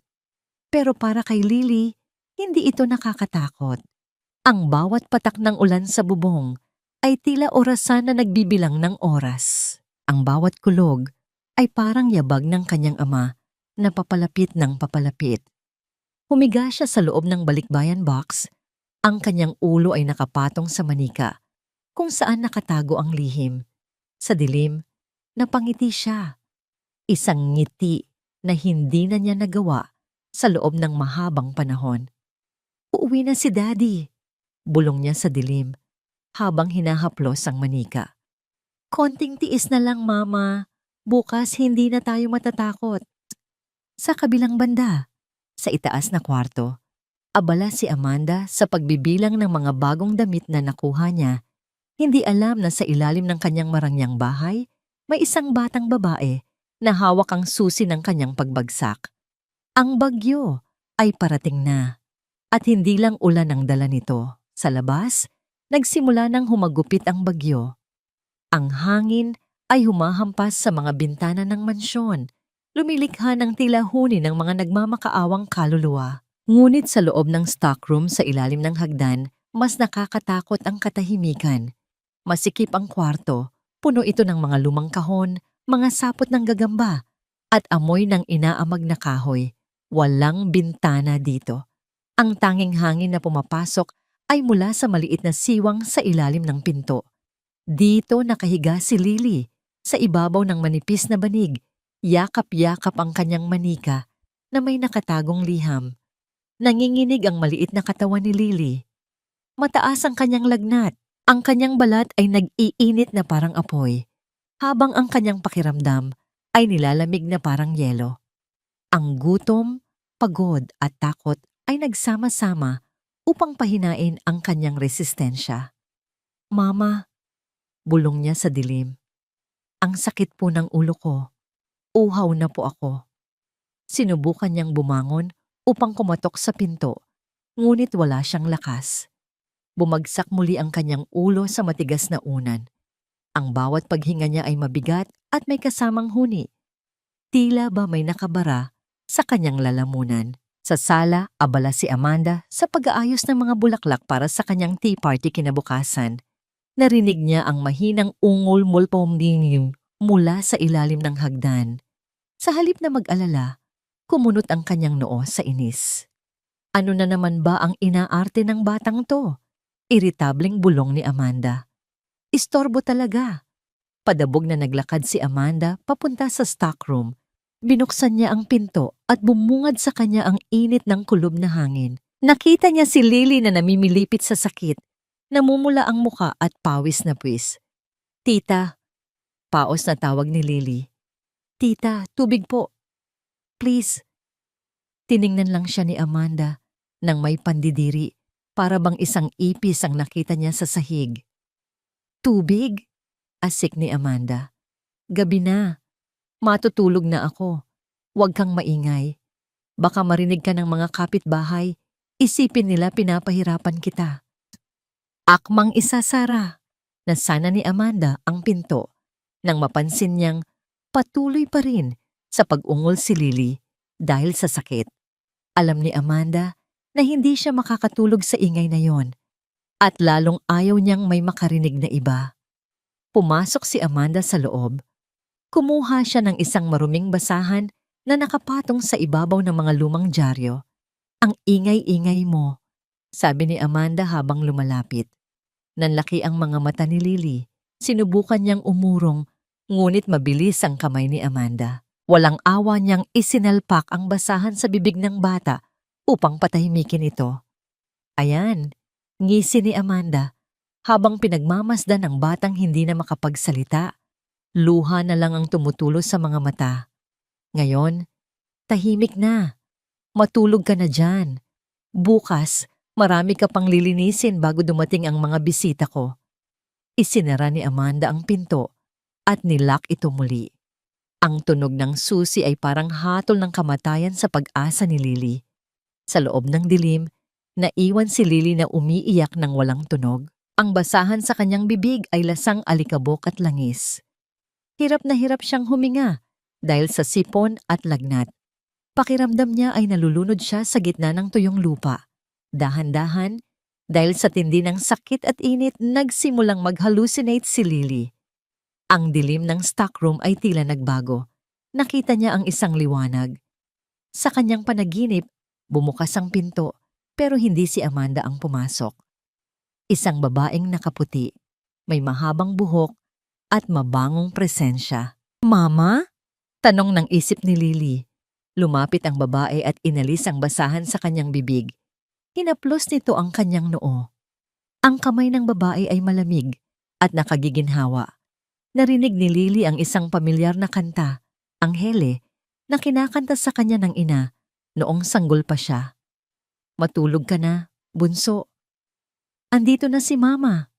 Pero para kay Lily, hindi ito nakakatakot. Ang bawat patak ng ulan sa bubong ay tila orasan na nagbibilang ng oras. Ang bawat kulog ay parang yabag ng kanyang ama na papalapit ng papalapit. Humiga siya sa loob ng balikbayan box. Ang kanyang ulo ay nakapatong sa manika, kung saan nakatago ang lihim. Sa dilim, napangiti siya. Isang ngiti na hindi na niya nagawa sa loob ng mahabang panahon. "Uuwi na si Daddy," bulong niya sa dilim, habang hinahaplos ang manika. "Konting tiis na lang, Mama. Bukas hindi na tayo matatakot." Sa kabilang banda, sa itaas na kwarto, Abala si Amanda sa pagbibilang ng mga bagong damit na nakuha niya. Hindi alam na sa ilalim ng kanyang marangyang bahay, may isang batang babae na hawak ang susi ng kanyang pagbagsak. Ang bagyo ay parating na. At hindi lang ulan ang dala nito. Sa labas, nagsimula ng humagupit ang bagyo. Ang hangin ay humahampas sa mga bintana ng mansyon. Lumilikha ng tila huni ng mga nagmamakaawang kaluluwa. Ngunit sa loob ng stockroom sa ilalim ng hagdan, mas nakakatakot ang katahimikan. Masikip ang kwarto, puno ito ng mga lumang kahon, mga sapot ng gagamba, at amoy ng inaamag na kahoy. Walang bintana dito. Ang tanging hangin na pumapasok ay mula sa maliit na siwang sa ilalim ng pinto. Dito nakahiga si Lily, sa ibabaw ng manipis na banig. Yakap-yakap ang kanyang manika na may nakatagong liham. Nanginginig ang maliit na katawan ni Lily. Mataas ang kanyang lagnat. Ang kanyang balat ay nag-iinit na parang apoy, habang ang kanyang pakiramdam ay nilalamig na parang yelo. Ang gutom, pagod at takot ay nagsama-sama upang pahinain ang kanyang resistensya. "Mama," bulong niya sa dilim. "Ang sakit po ng ulo ko. Uhaw na po ako." Sinubukan niyang bumangon upang kumatok sa pinto, ngunit wala siyang lakas. Bumagsak muli ang kanyang ulo sa matigas na unan. Ang bawat paghinga niya ay mabigat at may kasamang huni. Tila ba may nakabara sa kanyang lalamunan. Sa sala, abala si Amanda sa pag-aayos ng mga bulaklak para sa kanyang tea party kinabukasan. Narinig niya ang mahinang ungol mulpomdinium mula sa ilalim ng hagdan. Sa halip na mag-alala, kumunot ang kanyang noo sa inis. Ano na naman ba ang inaarte ng batang to? Iritableng bulong ni Amanda. Istorbo talaga. Padabog na naglakad si Amanda papunta sa stockroom. Binuksan niya ang pinto at bumungad sa kanya ang init ng kulob na hangin. Nakita niya si Lily na namimilipit sa sakit. Namumula ang muka at pawis na puwis. "Tita," paos na tawag ni Lily. "Tita, tubig po. Please." Tiningnan lang siya ni Amanda nang may pandidiri. Para bang isang ipis ang nakita niya sa sahig. "Tubig?" asik ni Amanda. "Gabi na. Matutulog na ako. Huwag kang maingay. Baka marinig ka ng mga kapitbahay. Isipin nila pinapahirapan kita." Akmang isasara na sana ni Amanda ang pinto nang mapansin niyang patuloy pa rin sa pag-ungol si Lily dahil sa sakit. Alam ni Amanda na hindi siya makakatulog sa ingay na yon at lalong ayaw niyang may makarinig na iba. Pumasok si Amanda sa loob. Kumuha siya ng isang maruming basahan na nakapatong sa ibabaw ng mga lumang dyaryo. "Ang ingay-ingay mo," sabi ni Amanda habang lumalapit. Nanlaki ang mga mata ni Lily. Sinubukan niyang umurong, ngunit mabilis ang kamay ni Amanda. Walang awa niyang isinalpak ang basahan sa bibig ng bata upang patahimikin ito. "Ayan," ngisi ni Amanda habang pinagmamasdan ng batang hindi na makapagsalita. Luha na lang ang tumutulo sa mga mata. "Ngayon, tahimik na. Matulog ka na dyan. Bukas, marami ka pang lilinisin bago dumating ang mga bisita ko." Isinara ni Amanda ang pinto at nilock ito muli. Ang tunog ng susi ay parang hatol ng kamatayan sa pag-asa ni Lily. Sa loob ng dilim, naiwan si Lily na umiiyak ng walang tunog. Ang basahan sa kanyang bibig ay lasang alikabok at langis. Hirap na hirap siyang huminga dahil sa sipon at lagnat. Pakiramdam niya ay nalulunod siya sa gitna ng tuyong lupa. Dahan-dahan, dahil sa tindi ng sakit at init, nagsimulang mag-hallucinate si Lily. Ang dilim ng stockroom ay tila nagbago. Nakita niya ang isang liwanag. Sa kanyang panaginip, bumukas ang pinto, pero hindi si Amanda ang pumasok. Isang babaeng nakaputi, may mahabang buhok at mabangong presensya. "Mama?" tanong ng isip ni Lily. Lumapit ang babae at inalis ang basahan sa kanyang bibig. Hinaplos nito ang kanyang noo. Ang kamay ng babae ay malamig at nakagiginhawa. Narinig ni Lily ang isang pamilyar na kanta, Anghele, na kinakanta sa kanya ng ina noong sanggol pa siya. Matulog ka na, bunso. Andito na si Mama.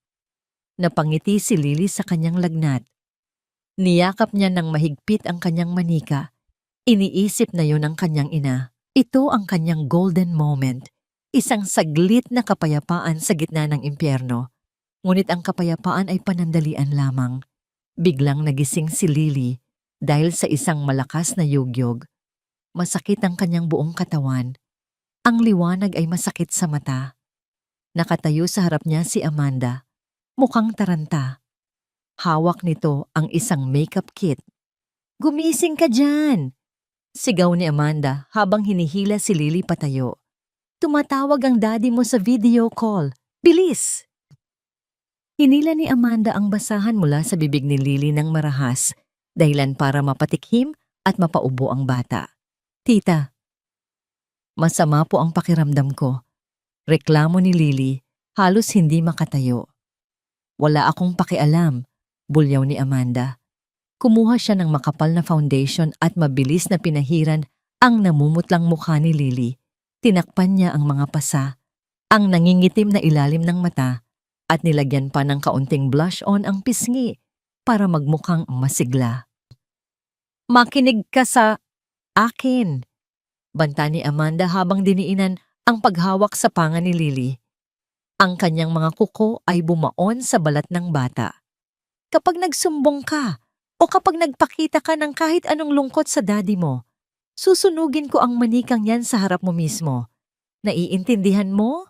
Napangiti si Lily sa kanyang lagnat. Niyakap niya ng mahigpit ang kanyang manika. Iniisip na yon ang kanyang ina. Ito ang kanyang golden moment. Isang saglit na kapayapaan sa gitna ng impyerno. Ngunit ang kapayapaan ay panandalian lamang. Biglang nagising si Lily dahil sa isang malakas na yugyog. Masakit ang kanyang buong katawan. Ang liwanag ay masakit sa mata. Nakatayo sa harap niya si Amanda. Mukhang taranta. Hawak nito ang isang makeup kit. "Gumising ka dyan!" Sigaw ni Amanda habang hinihila si Lily patayo. "Tumatawag ang daddy mo sa video call. Bilis!" Hinila ni Amanda ang basahan mula sa bibig ni Lily ng marahas, dahilan para mapatikhim at mapaubo ang bata. "Tita, masama po ang pakiramdam ko." Reklamo ni Lily, halos hindi makatayo. "Wala akong pakialam," bulyaw ni Amanda. Kumuha siya ng makapal na foundation at mabilis na pinahiran ang namumutlang mukha ni Lily. Tinakpan niya ang mga pasa, ang nangingitim na ilalim ng mata, at nilagyan pa ng kaunting blush on ang pisngi para magmukhang masigla. "Makinig ka sa akin," banta ni Amanda habang diniinan ang paghawak sa panga ni Lily. Ang kanyang mga kuko ay bumaon sa balat ng bata. "Kapag nagsumbong ka o kapag nagpakita ka ng kahit anong lungkot sa daddy mo, susunugin ko ang manikang yan sa harap mo mismo. Naiintindihan mo?"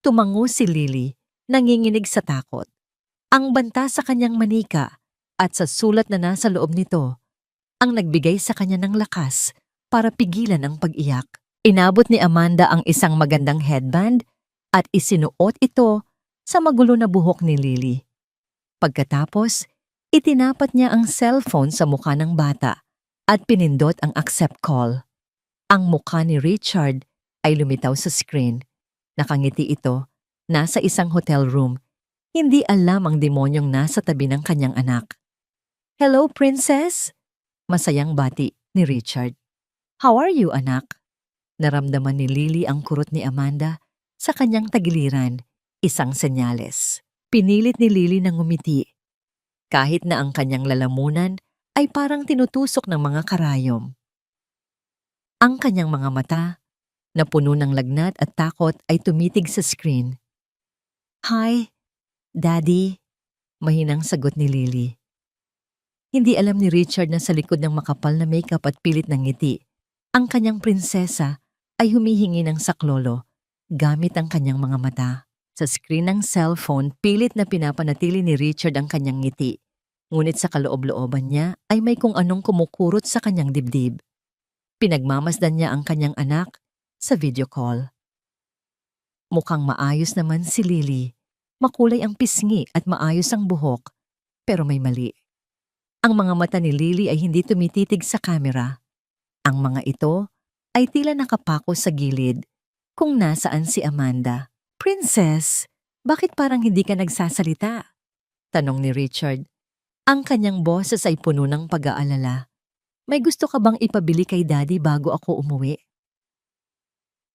Tumango si Lily, nanginginig sa takot. Ang banta sa kanyang manika at sa sulat na nasa loob nito ang nagbigay sa kanya ng lakas para pigilan ang pag-iyak. Inabot ni Amanda ang isang magandang headband at isinuot ito sa magulo na buhok ni Lily. Pagkatapos, itinapat niya ang cellphone sa mukha ng bata at pinindot ang accept call. Ang mukha ni Richard ay lumitaw sa screen. Nakangiti ito, nasa isang hotel room. Hindi alam ang demonyong nasa tabi ng kanyang anak. "Hello, princess?" Masayang bati ni Richard. "How are you, anak?" Naramdaman ni Lily ang kurot ni Amanda sa kanyang tagiliran, isang senyales. Pinilit ni Lily na ngumiti, kahit na ang kanyang lalamunan ay parang tinutusok ng mga karayom. Ang kanyang mga mata, na puno ng lagnat at takot, ay tumitig sa screen. "Hi, Daddy," mahinang sagot ni Lily. Hindi alam ni Richard na sa likod ng makapal na makeup at pilit ng ngiti, ang kanyang prinsesa ay humihingi ng saklolo gamit ang kanyang mga mata. Sa screen ng cellphone, pilit na pinapanatili ni Richard ang kanyang ngiti. Ngunit sa kaloob-looban niya ay may kung anong kumukurot sa kanyang dibdib. Pinagmamasdan niya ang kanyang anak sa video call. Mukhang maayos naman si Lily. Makulay ang pisngi at maayos ang buhok, pero may mali. Ang mga mata ni Lily ay hindi tumititig sa kamera. Ang mga ito ay tila nakapako sa gilid kung nasaan si Amanda. "Princess, bakit parang hindi ka nagsasalita?" tanong ni Richard. Ang kanyang boses ay puno ng pag-aalala. "May gusto ka bang ipabili kay Daddy bago ako umuwi?"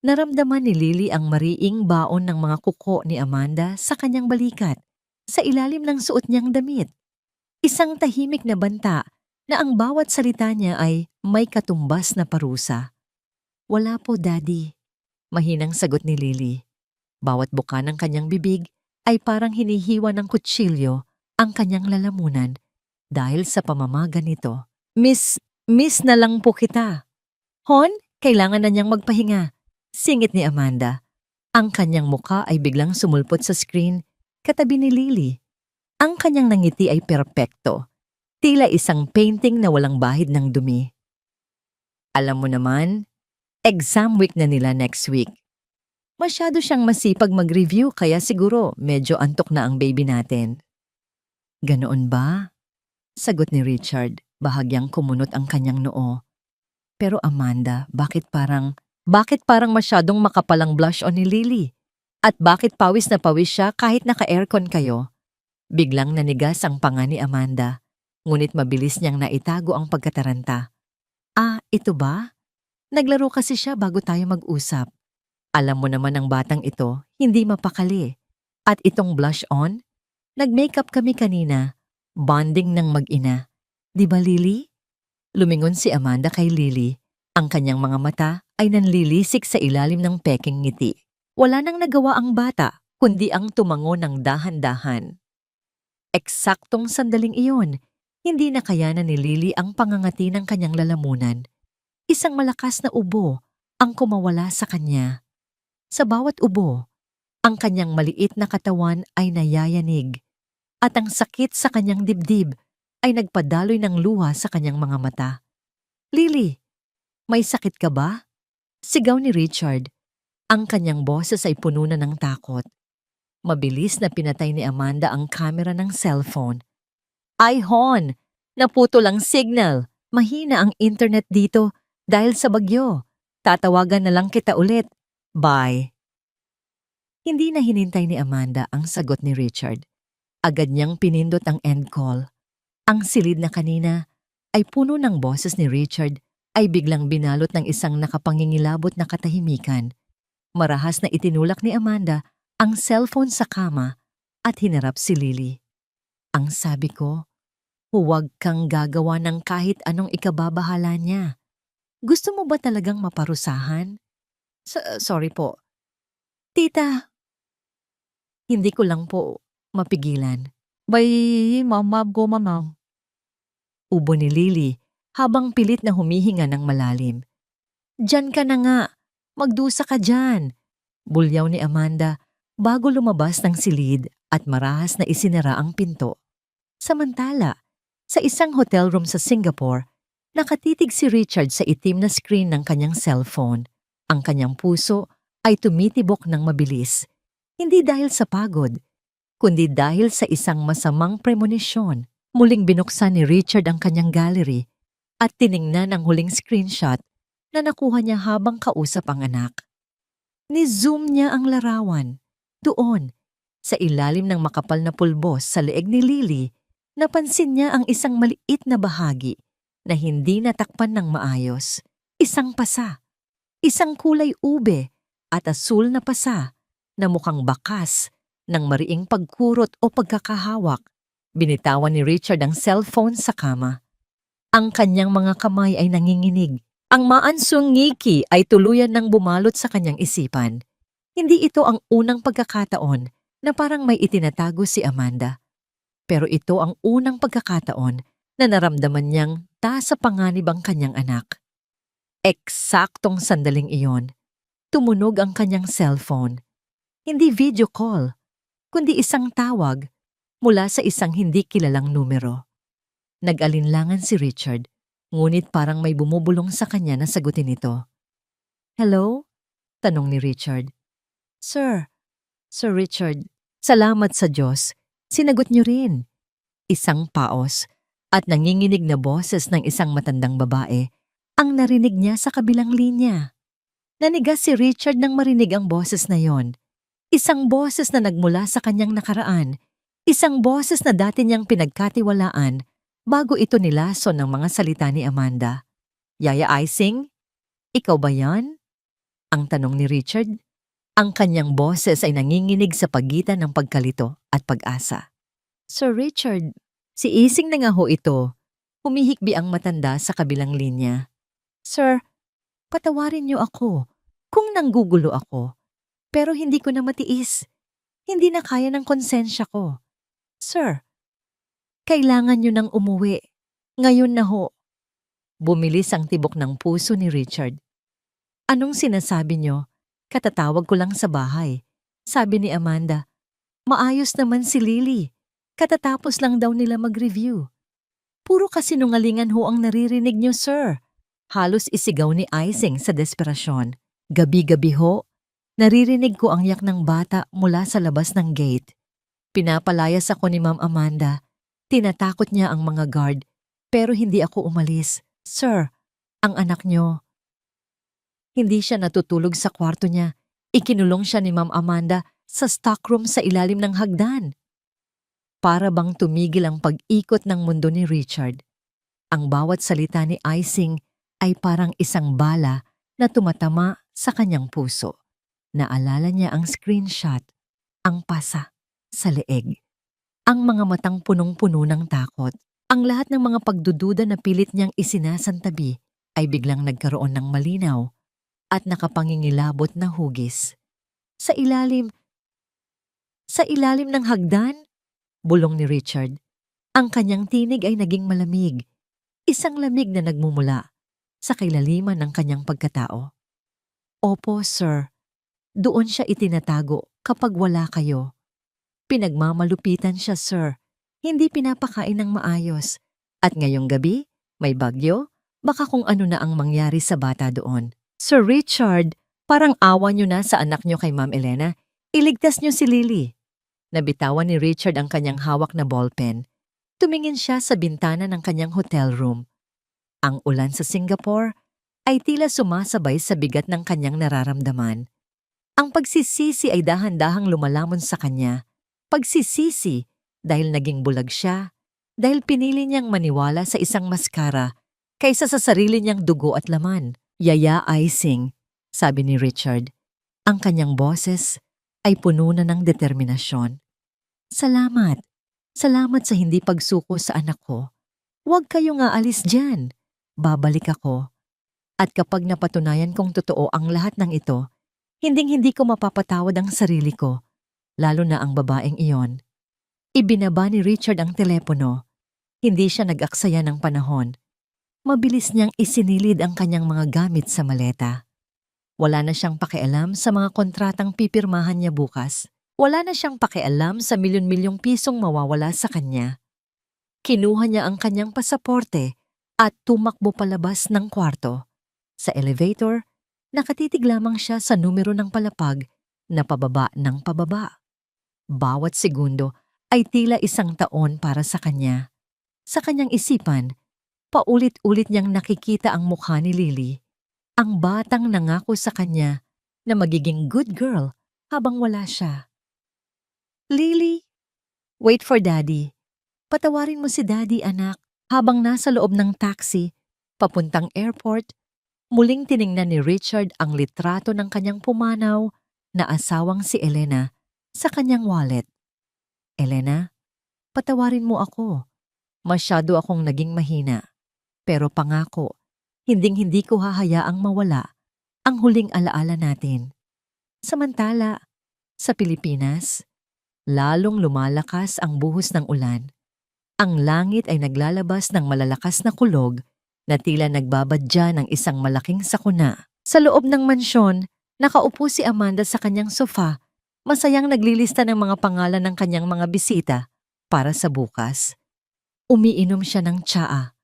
Naramdaman ni Lily ang mariing baon ng mga kuko ni Amanda sa kanyang balikat, sa ilalim ng suot niyang damit. Isang tahimik na banta na ang bawat salita niya ay may katumbas na parusa. "Wala po, Daddy," mahinang sagot ni Lily. Bawat buka ng kanyang bibig ay parang hinihiwa ng kutsilyo ang kanyang lalamunan dahil sa pamamaga nito. Miss na lang po kita." "Hon, kailangan na niyang magpahinga," singit ni Amanda. Ang kanyang muka ay biglang sumulpot sa screen katabi ni Lily. Ang kanyang nangiti ay perpekto, tila isang painting na walang bahid ng dumi. "Alam mo naman, exam week na nila next week. Masyado siyang masipag mag-review kaya siguro medyo antok na ang baby natin." "Ganoon ba?" sagot ni Richard, bahagyang kumunot ang kanyang noo. "Pero Amanda, bakit parang masyadong makapalang blush on ni Lily? At bakit pawis na pawis siya kahit naka-aircon kayo?" Biglang nanigas ang panga ni Amanda, ngunit mabilis niyang naitago ang pagkataranta. "Ah, ito ba? Naglaro kasi siya bago tayo mag-usap." Alam mo naman ang batang ito, hindi mapakali. At itong blush on, nag-makeup kami kanina, bonding ng mag-ina. Di ba, Lily? Lumingon si Amanda kay Lily. Ang kanyang mga mata ay nanlilisik sa ilalim ng peking ngiti. Wala nang nagawa ang bata, kundi ang tumango ng dahan-dahan. Eksaktong sandaling iyon, hindi na kayanan ni Lily ang pangangati ng kanyang lalamunan. Isang malakas na ubo ang kumawala sa kanya. Sa bawat ubo, ang kanyang maliit na katawan ay nayayanig at ang sakit sa kanyang dibdib ay nagpadaloy ng luha sa kanyang mga mata. Lily, may sakit ka ba? Sigaw ni Richard. Ang kanyang boses ay puno na ng takot. Mabilis na pinatay ni Amanda ang kamera ng cellphone. Ay hon, naputo lang signal. Mahina ang internet dito dahil sa bagyo. Tatawagan na lang kita ulit. Bye. Hindi na hinintay ni Amanda ang sagot ni Richard. Agad niyang pinindot ang end call. Ang silid na kanina ay puno ng boses ni Richard ay biglang binalot ng isang nakapangingilabot na katahimikan. Marahas na itinulak ni Amanda ang cellphone sa kama at hinarap si Lily. Ang sabi ko, huwag kang gagawa ng kahit anong ikababahala niya. Gusto mo ba talagang maparusahan? Sorry po. Tita, hindi ko lang po mapigilan. Bay, mama ko, mama. Ubo ni Lily habang pilit na humihinga ng malalim. Diyan ka na nga. Magdusa ka dyan. Bulyaw ni Amanda bago lumabas ng silid at marahas na isinara ang pinto. Samantala, sa isang hotel room sa Singapore, nakatitig si Richard sa itim na screen ng kanyang cellphone. Ang kanyang puso ay tumitibok ng mabilis. Hindi dahil sa pagod, kundi dahil sa isang masamang premonisyon. Muling binuksan ni Richard ang kanyang gallery at tiningnan ang huling screenshot na nakuha niya habang kausap ang anak. Ni-zoom niya ang larawan. Doon, sa ilalim ng makapal na pulbos sa leeg ni Lily, napansin niya ang isang maliit na bahagi na hindi natakpan ng maayos. Isang pasa, isang kulay ube at asul na pasa na mukhang bakas ng mariing pagkurot o pagkakahawak. Binitawan ni Richard ang cellphone sa kama. Ang kanyang mga kamay ay nanginginig. Ang maansong ngiki ay tuluyan ng bumalot sa kanyang isipan. Hindi ito ang unang pagkakataon na parang may itinatago si Amanda. Pero ito ang unang pagkakataon na naramdaman niyang sa panganib ang kanyang anak. Eksaktong sandaling iyon, tumunog ang kanyang cellphone. Hindi video call, kundi isang tawag mula sa isang hindi kilalang numero. Nag-alinlangan si Richard, ngunit parang may bumubulong sa kanya na sagutin ito. Hello? Tanong ni Richard. Sir Richard, salamat sa Diyos. Sinagot niyo rin. Isang paos at nanginginig na boses ng isang matandang babae ang narinig niya sa kabilang linya. Nanigas si Richard nang marinig ang boses na yon. Isang boses na nagmula sa kanyang nakaraan. Isang boses na dati niyang pinagkatiwalaan bago ito nilason ng mga salita ni Amanda. Yaya Icing? Ikaw ba yan? Ang tanong ni Richard. Ang kanyang boses ay nanginginig sa pagitan ng pagkalito at pag-asa. Sir Richard, si Ising na nga ho ito. Humihikbi ang matanda sa kabilang linya. Sir, patawarin niyo ako kung nanggugulo ako. Pero hindi ko na matiis. Hindi na kaya ng konsensya ko. Sir, kailangan niyo nang umuwi. Ngayon na ho. Bumilis ang tibok ng puso ni Richard. Anong sinasabi niyo? Katatawag ko lang sa bahay. Sabi ni Amanda, maayos naman si Lily. Katatapos lang daw nila mag-review. Puro kasinungalingan ho ang naririnig niyo, sir. Halos isigaw ni Icing sa desperasyon. Gabi-gabi ho, naririnig ko ang yak ng bata mula sa labas ng gate. Pinapalayas ako ni Ma'am Amanda. Tinatakot niya ang mga guard, pero hindi ako umalis. Sir, ang anak niyo. Hindi siya natutulog sa kwarto niya. Ikinulong siya ni Ma'am Amanda sa stockroom sa ilalim ng hagdan. Para bang tumigil ang pag-ikot ng mundo ni Richard. Ang bawat salita ni Icing ay parang isang bala na tumatama sa kanyang puso. Naalala niya ang screenshot, ang pasa sa leeg, ang mga matang punong-puno ng takot. Ang lahat ng mga pagdududa na pilit niyang isinasantabi ay biglang nagkaroon ng malinaw at nakapangingilabot na hugis. Sa ilalim, sa ilalim ng hagdan, bulong ni Richard. Ang kanyang tinig ay naging malamig, isang lamig na nagmumula sa kailaliman ng kanyang pagkatao. Opo, sir. Doon siya itinatago kapag wala kayo. Pinagmamalupitan siya, sir. Hindi pinapakain ng maayos. At ngayong gabi, may bagyo, baka kung ano na ang mangyari sa bata doon. Sir Richard, parang awa niyo na sa anak niyo kay Ma'am Elena. Iligtas niyo si Lily. Nabitawan ni Richard ang kanyang hawak na ballpen. Tumingin siya sa bintana ng kanyang hotel room. Ang ulan sa Singapore ay tila sumasabay sa bigat ng kanyang nararamdaman. Ang pagsisisi ay dahan-dahang lumalamon sa kanya. Pagsisisi dahil naging bulag siya, dahil pinili niyang maniwala sa isang maskara kaysa sa sarili niyang dugo at laman. Yaya icing, sabi ni Richard. Ang kanyang boses ay puno na ng determinasyon. Salamat. Salamat sa hindi pagsuko sa anak ko. Huwag kayong aalis dyan. Babalik ako. At kapag napatunayan kong totoo ang lahat ng ito, hinding-hindi ko mapapatawad ang sarili ko, lalo na ang babaeng iyon. Ibinaba ni Richard ang telepono. Hindi siya nag-aksaya ng panahon. Mabilis niyang isinilid ang kanyang mga gamit sa maleta. Wala na siyang pakialam sa mga kontratang pipirmahan niya bukas. Wala na siyang pakialam sa milyon-milyong pisong mawawala sa kanya. Kinuha niya ang kanyang pasaporte at tumakbo palabas ng kwarto. Sa elevator, nakatitig lamang siya sa numero ng palapag na pababa ng pababa. Bawat segundo ay tila isang taon para sa kanya. Sa kanyang isipan, paulit-ulit niyang nakikita ang mukha ni Lily, ang batang nangako sa kanya na magiging good girl habang wala siya. Lily, wait for Daddy. Patawarin mo si Daddy, anak. Habang nasa loob ng taxi, papuntang airport, muling tiningnan ni Richard ang litrato ng kanyang pumanaw na asawang si Elena sa kanyang wallet. Elena, patawarin mo ako. Masyado akong naging mahina. Pero pangako, hinding-hindi ko hahayaang mawala ang huling alaala natin. Samantala, sa Pilipinas, lalong lumalakas ang buhos ng ulan. Ang langit ay naglalabas ng malalakas na kulog na tila nagbabadya ng isang malaking sakuna. Sa loob ng mansyon, nakaupo si Amanda sa kanyang sofa, masayang naglilista ng mga pangalan ng kanyang mga bisita para sa bukas. Umiinom siya ng tsaa,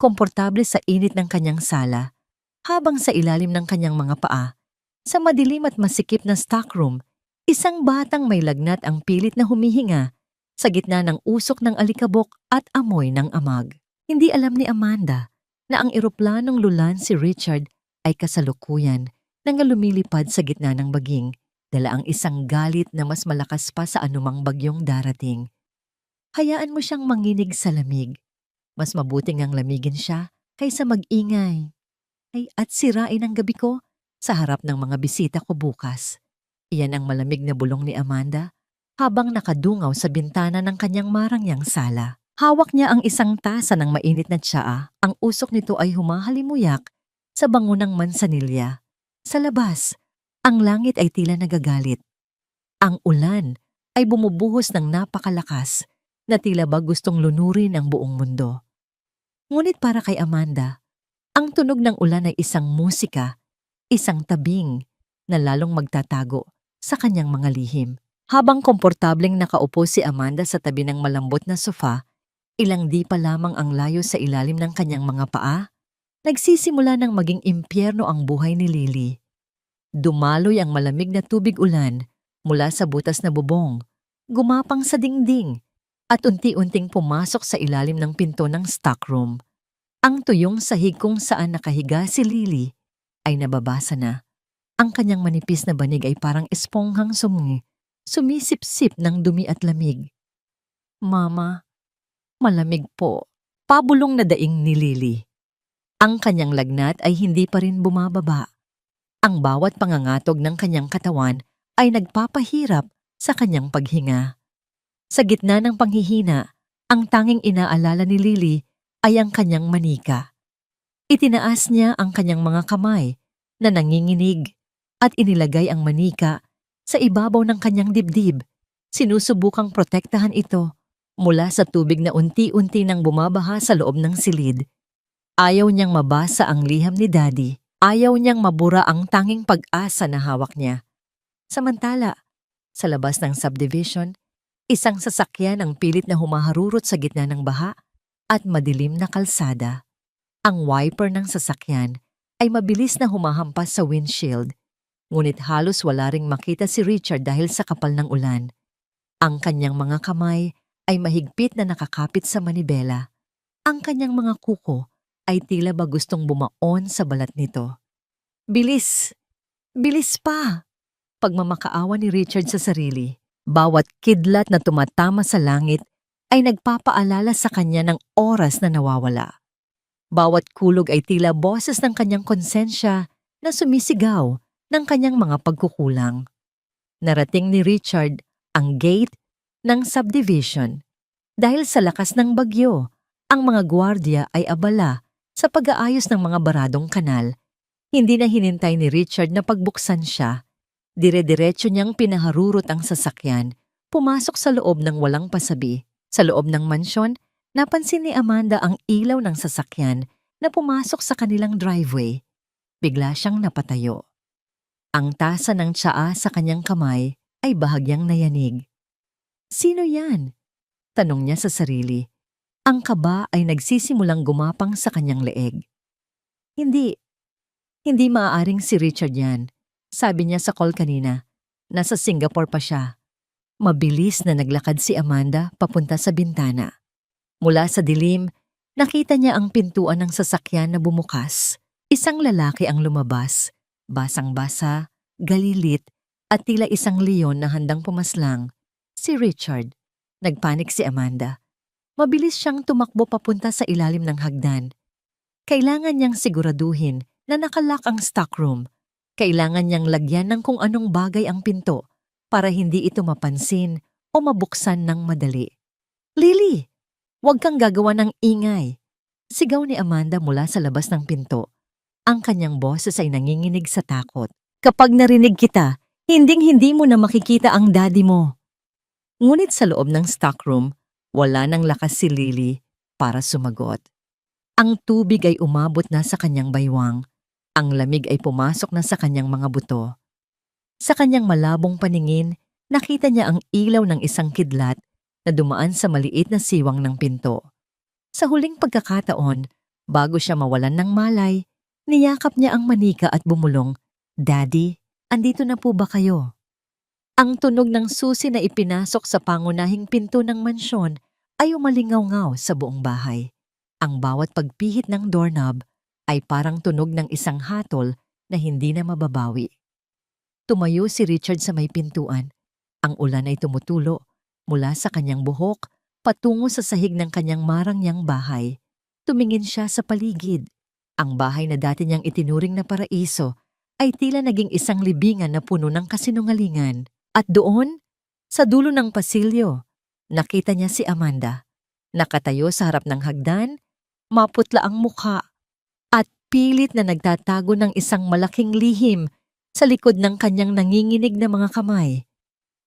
komportable sa init ng kanyang sala, habang sa ilalim ng kanyang mga paa, sa madilim at masikip na stockroom, isang batang may lagnat ang pilit na humihinga sa gitna ng usok ng alikabok at amoy ng amag. Hindi alam ni Amanda na ang eroplanong lulan si Richard ay kasalukuyan nang lumilipad sa gitna ng baging, dala ang isang galit na mas malakas pa sa anumang bagyong darating. Hayaan mo siyang manginig sa lamig. Mas mabuting ang lamigin siya kaysa mag-ingay. At sirain ang gabi ko sa harap ng mga bisita ko bukas. Iyan ang malamig na bulong ni Amanda habang nakadungaw sa bintana ng kanyang marangyang sala. Hawak niya ang isang tasa ng mainit na tsaa. Ang usok nito ay humahalimuyak sa bango ng mansanilya. Sa labas, ang langit ay tila nagagalit. Ang ulan ay bumubuhos ng napakalakas na tila ba gustong lunurin ang buong mundo. Ngunit para kay Amanda, ang tunog ng ulan ay isang musika, isang tabing na lalong magtatago sa kanyang mga lihim. Habang komportableng nakaupo si Amanda sa tabi ng malambot na sofa, ilang di pa lamang ang layo sa ilalim ng kanyang mga paa, nagsisimula ng maging impyerno ang buhay ni Lily. Dumaloy ang malamig na tubig ulan mula sa butas na bubong, gumapang sa dingding, at unti-unting pumasok sa ilalim ng pinto ng stockroom. Ang tuyong sahig kung saan nakahiga si Lily ay nababasa na. Ang kanyang manipis na banig ay parang esponghang sumisip-sip ng dumi at lamig. Mama, malamig po. Pabulong na daing ni Lily. Ang kanyang lagnat ay hindi pa rin bumababa. Ang bawat pangangatog ng kanyang katawan ay nagpapahirap sa kanyang paghinga. Sa gitna ng panghihina, ang tanging inaalala ni Lily ay ang kanyang manika. Itinaas niya ang kanyang mga kamay na nanginginig at inilagay ang manika sa ibabaw ng kanyang dibdib. Sinusubukang protektahan ito mula sa tubig na unti-unti nang bumabaha sa loob ng silid. Ayaw niyang mabasa ang liham ni Daddy. Ayaw niyang mabura ang tanging pag-asa na hawak niya. Samantala, sa labas ng subdivision, isang sasakyan ang pilit na humaharurot sa gitna ng baha at madilim na kalsada. Ang wiper ng sasakyan ay mabilis na humahampas sa windshield, ngunit halos wala ring makita si Richard dahil sa kapal ng ulan. Ang kanyang mga kamay ay mahigpit na nakakapit sa manibela. Ang kanyang mga kuko ay tila ba gustong bumaon sa balat nito. Bilis! Bilis pa! Pagmamakaawa ni Richard sa sarili. Bawat kidlat na tumatama sa langit ay nagpapaalala sa kanya ng oras na nawawala. Bawat kulog ay tila boses ng kanyang konsensya na sumisigaw ng kanyang mga pagkukulang. Narating ni Richard ang gate ng subdivision. Dahil sa lakas ng bagyo, ang mga gwardiya ay abala sa pag-aayos ng mga baradong kanal. Hindi na hinintay ni Richard na pagbuksan siya. Dire-diretso niyang pinaharurot ang sasakyan, pumasok sa loob ng walang pasabi. Sa loob ng mansyon, napansin ni Amanda ang ilaw ng sasakyan na pumasok sa kanilang driveway. Bigla siyang napatayo. Ang tasa ng tsaa sa kanyang kamay ay bahagyang nayanig. Sino yan? Tanong niya sa sarili. Ang kaba ay nagsisimulang gumapang sa kanyang leeg. Hindi maaaring si Richard yan. Sabi niya sa call kanina. Nasa Singapore pa siya. Mabilis na naglakad si Amanda papunta sa bintana. Mula sa dilim, nakita niya ang pintuan ng sasakyan na bumukas. Isang lalaki ang lumabas, basang-basa, galilit, at tila isang leon na handang pumaslang. Si Richard. Nagpanik si Amanda. Mabilis siyang tumakbo papunta sa ilalim ng hagdan. Kailangan niyang siguraduhin na nakalock ang stockroom. Kailangan niyang lagyan ng kung anong bagay ang pinto para hindi ito mapansin o mabuksan ng madali. Lily! Huwag kang gagawa ng ingay! Sigaw ni Amanda mula sa labas ng pinto. Ang kanyang boses ay nanginginig sa takot. Kapag narinig kita, hinding-hindi mo na makikita ang daddy mo. Ngunit sa loob ng stockroom, wala nang lakas si Lily para sumagot. Ang tubig ay umabot na sa kanyang baywang. Ang lamig ay pumasok na sa kanyang mga buto. Sa kanyang malabong paningin, nakita niya ang ilaw ng isang kidlat na dumaan sa maliit na siwang ng pinto. Sa huling pagkakataon, bago siya mawalan ng malay, niyakap niya ang manika at bumulong, "Daddy, andito na po ba kayo?" Ang tunog ng susi na ipinasok sa pangunahing pinto ng mansyon ay umalingaw-ngaw sa buong bahay. Ang bawat pagpihit ng doorknob ay parang tunog ng isang hatol na hindi na mababawi. Tumayo si Richard sa may pintuan. Ang ulan ay tumutulo mula sa kanyang buhok patungo sa sahig ng kanyang marangyang bahay. Tumingin siya sa paligid. Ang bahay na dati niyang itinuring na paraiso ay tila naging isang libingan na puno ng kasinungalingan. At doon, sa dulo ng pasilyo, nakita niya si Amanda. Nakatayo sa harap ng hagdan, maputla ang mukha, at pilit na nagtatago ng isang malaking lihim sa likod ng kanyang nanginginig na mga kamay.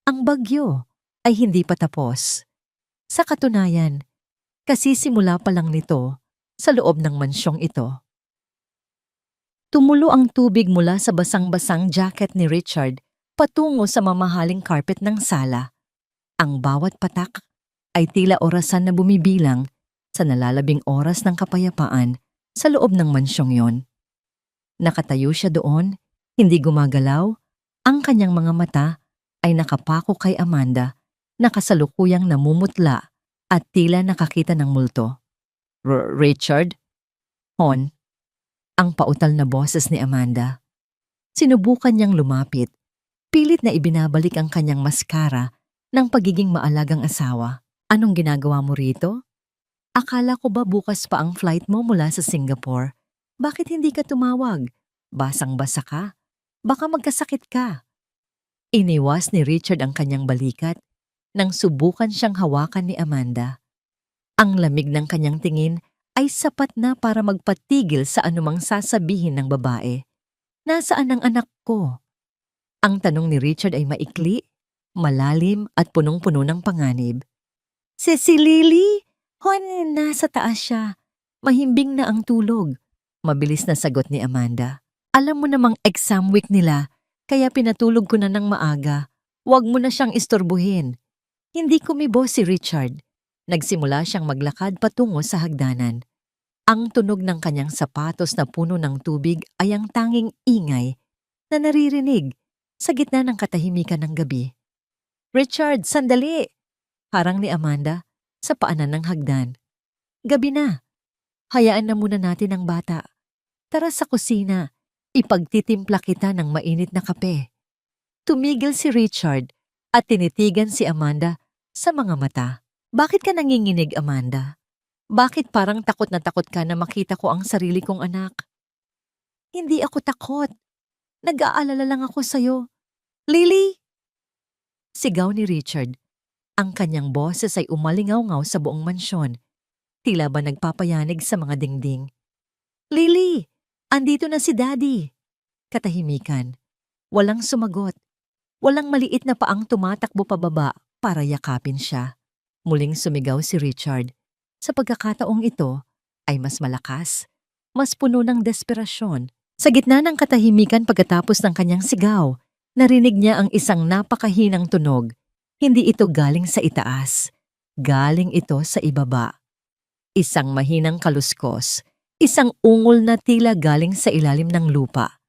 Ang bagyo ay hindi pa tapos. Sa katunayan, kasisimula pa lang nito sa loob ng mansyong ito. Tumulo ang tubig mula sa basang-basang jacket ni Richard patungo sa mamahaling carpet ng sala. Ang bawat patak ay tila orasan na bumibilang sa nalalabing oras ng kapayapaan sa loob ng mansyong yon. Nakatayo siya doon, hindi gumagalaw, ang kanyang mga mata ay nakapako kay Amanda na kasalukuyang namumutla at tila nakakita ng multo. Richard? Hon? Ang pautal na boses ni Amanda. Sinubukan niyang lumapit, pilit na ibinabalik ang kanyang maskara ng pagiging maalagang asawa. Anong ginagawa mo rito? Akala ko ba bukas pa ang flight mo mula sa Singapore? Bakit hindi ka tumawag? Basang-basa ka? Baka magkasakit ka. Iniwas ni Richard ang kanyang balikat nang subukan siyang hawakan ni Amanda. Ang lamig ng kanyang tingin ay sapat na para magpatigil sa anumang sasabihin ng babae. Nasaan ang anak ko? Ang tanong ni Richard ay maikli, malalim at punong-puno ng panganib. Si Lily? Hon, nasa taas siya. Mahimbing na ang tulog. Mabilis na sagot ni Amanda. Alam mo namang exam week nila, kaya pinatulog ko na ng maaga. Huwag mo na siyang istorbuhin. Hindi kumibo si Richard. Nagsimula siyang maglakad patungo sa hagdanan. Ang tunog ng kanyang sapatos na puno ng tubig ay ang tanging ingay na naririnig sa gitna ng katahimikan ng gabi. Richard, sandali! Harang ni Amanda sa paanan ng hagdan. Gabi na. Hayaan na muna natin ang bata. Tara sa kusina. Ipagtitimpla kita ng mainit na kape. Tumigil si Richard at tinitigan si Amanda sa mga mata. Bakit ka nanginginig, Amanda? Bakit parang takot ka na makita ko ang sarili kong anak? Hindi ako takot. Nag-aalala lang ako sa'yo. Lily! Sigaw ni Richard. Ang kanyang boses ay umalingaw-ngaw sa buong mansyon. Tila ba nagpapayanig sa mga dingding. Lily! Andito na si Daddy! Katahimikan. Walang sumagot. Walang maliit na paang tumatakbo pababa para yakapin siya. Muling sumigaw si Richard. Sa pagkakataong ito ay mas malakas, mas puno ng desperasyon. Sa gitna ng katahimikan pagkatapos ng kanyang sigaw, narinig niya ang isang napakahinang tunog. Hindi ito galing sa itaas. Galing ito sa ibaba. Isang mahinang kaluskos. Isang ungol na tila galing sa ilalim ng lupa.